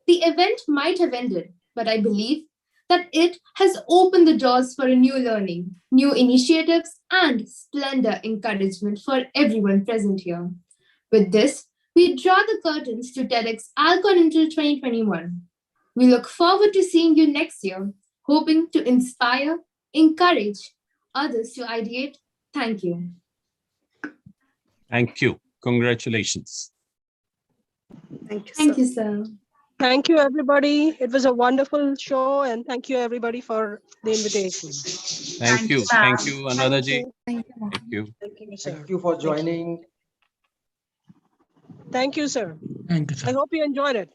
The event might have ended, but I believe that it has opened the doors for a new learning, new initiatives, and splendor encouragement for everyone present here. With this, we draw the curtains to TEDxAhlconIntlSchool 2021. We look forward to seeing you next year, hoping to inspire, encourage others to ideate. Thank you. Thank you. Congratulations. Thank you, sir. Thank you, everybody. It was a wonderful show, and thank you, everybody, for the invitation. Thank you. Thank you, Anuradhaji. Thank you. Thank you. Thank you, sir. Thank you for joining. Thank you, sir. Thank you, sir. I hope you enjoyed it.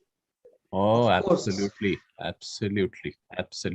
Oh, Of course. absolutely. Absolutely. Absolutely.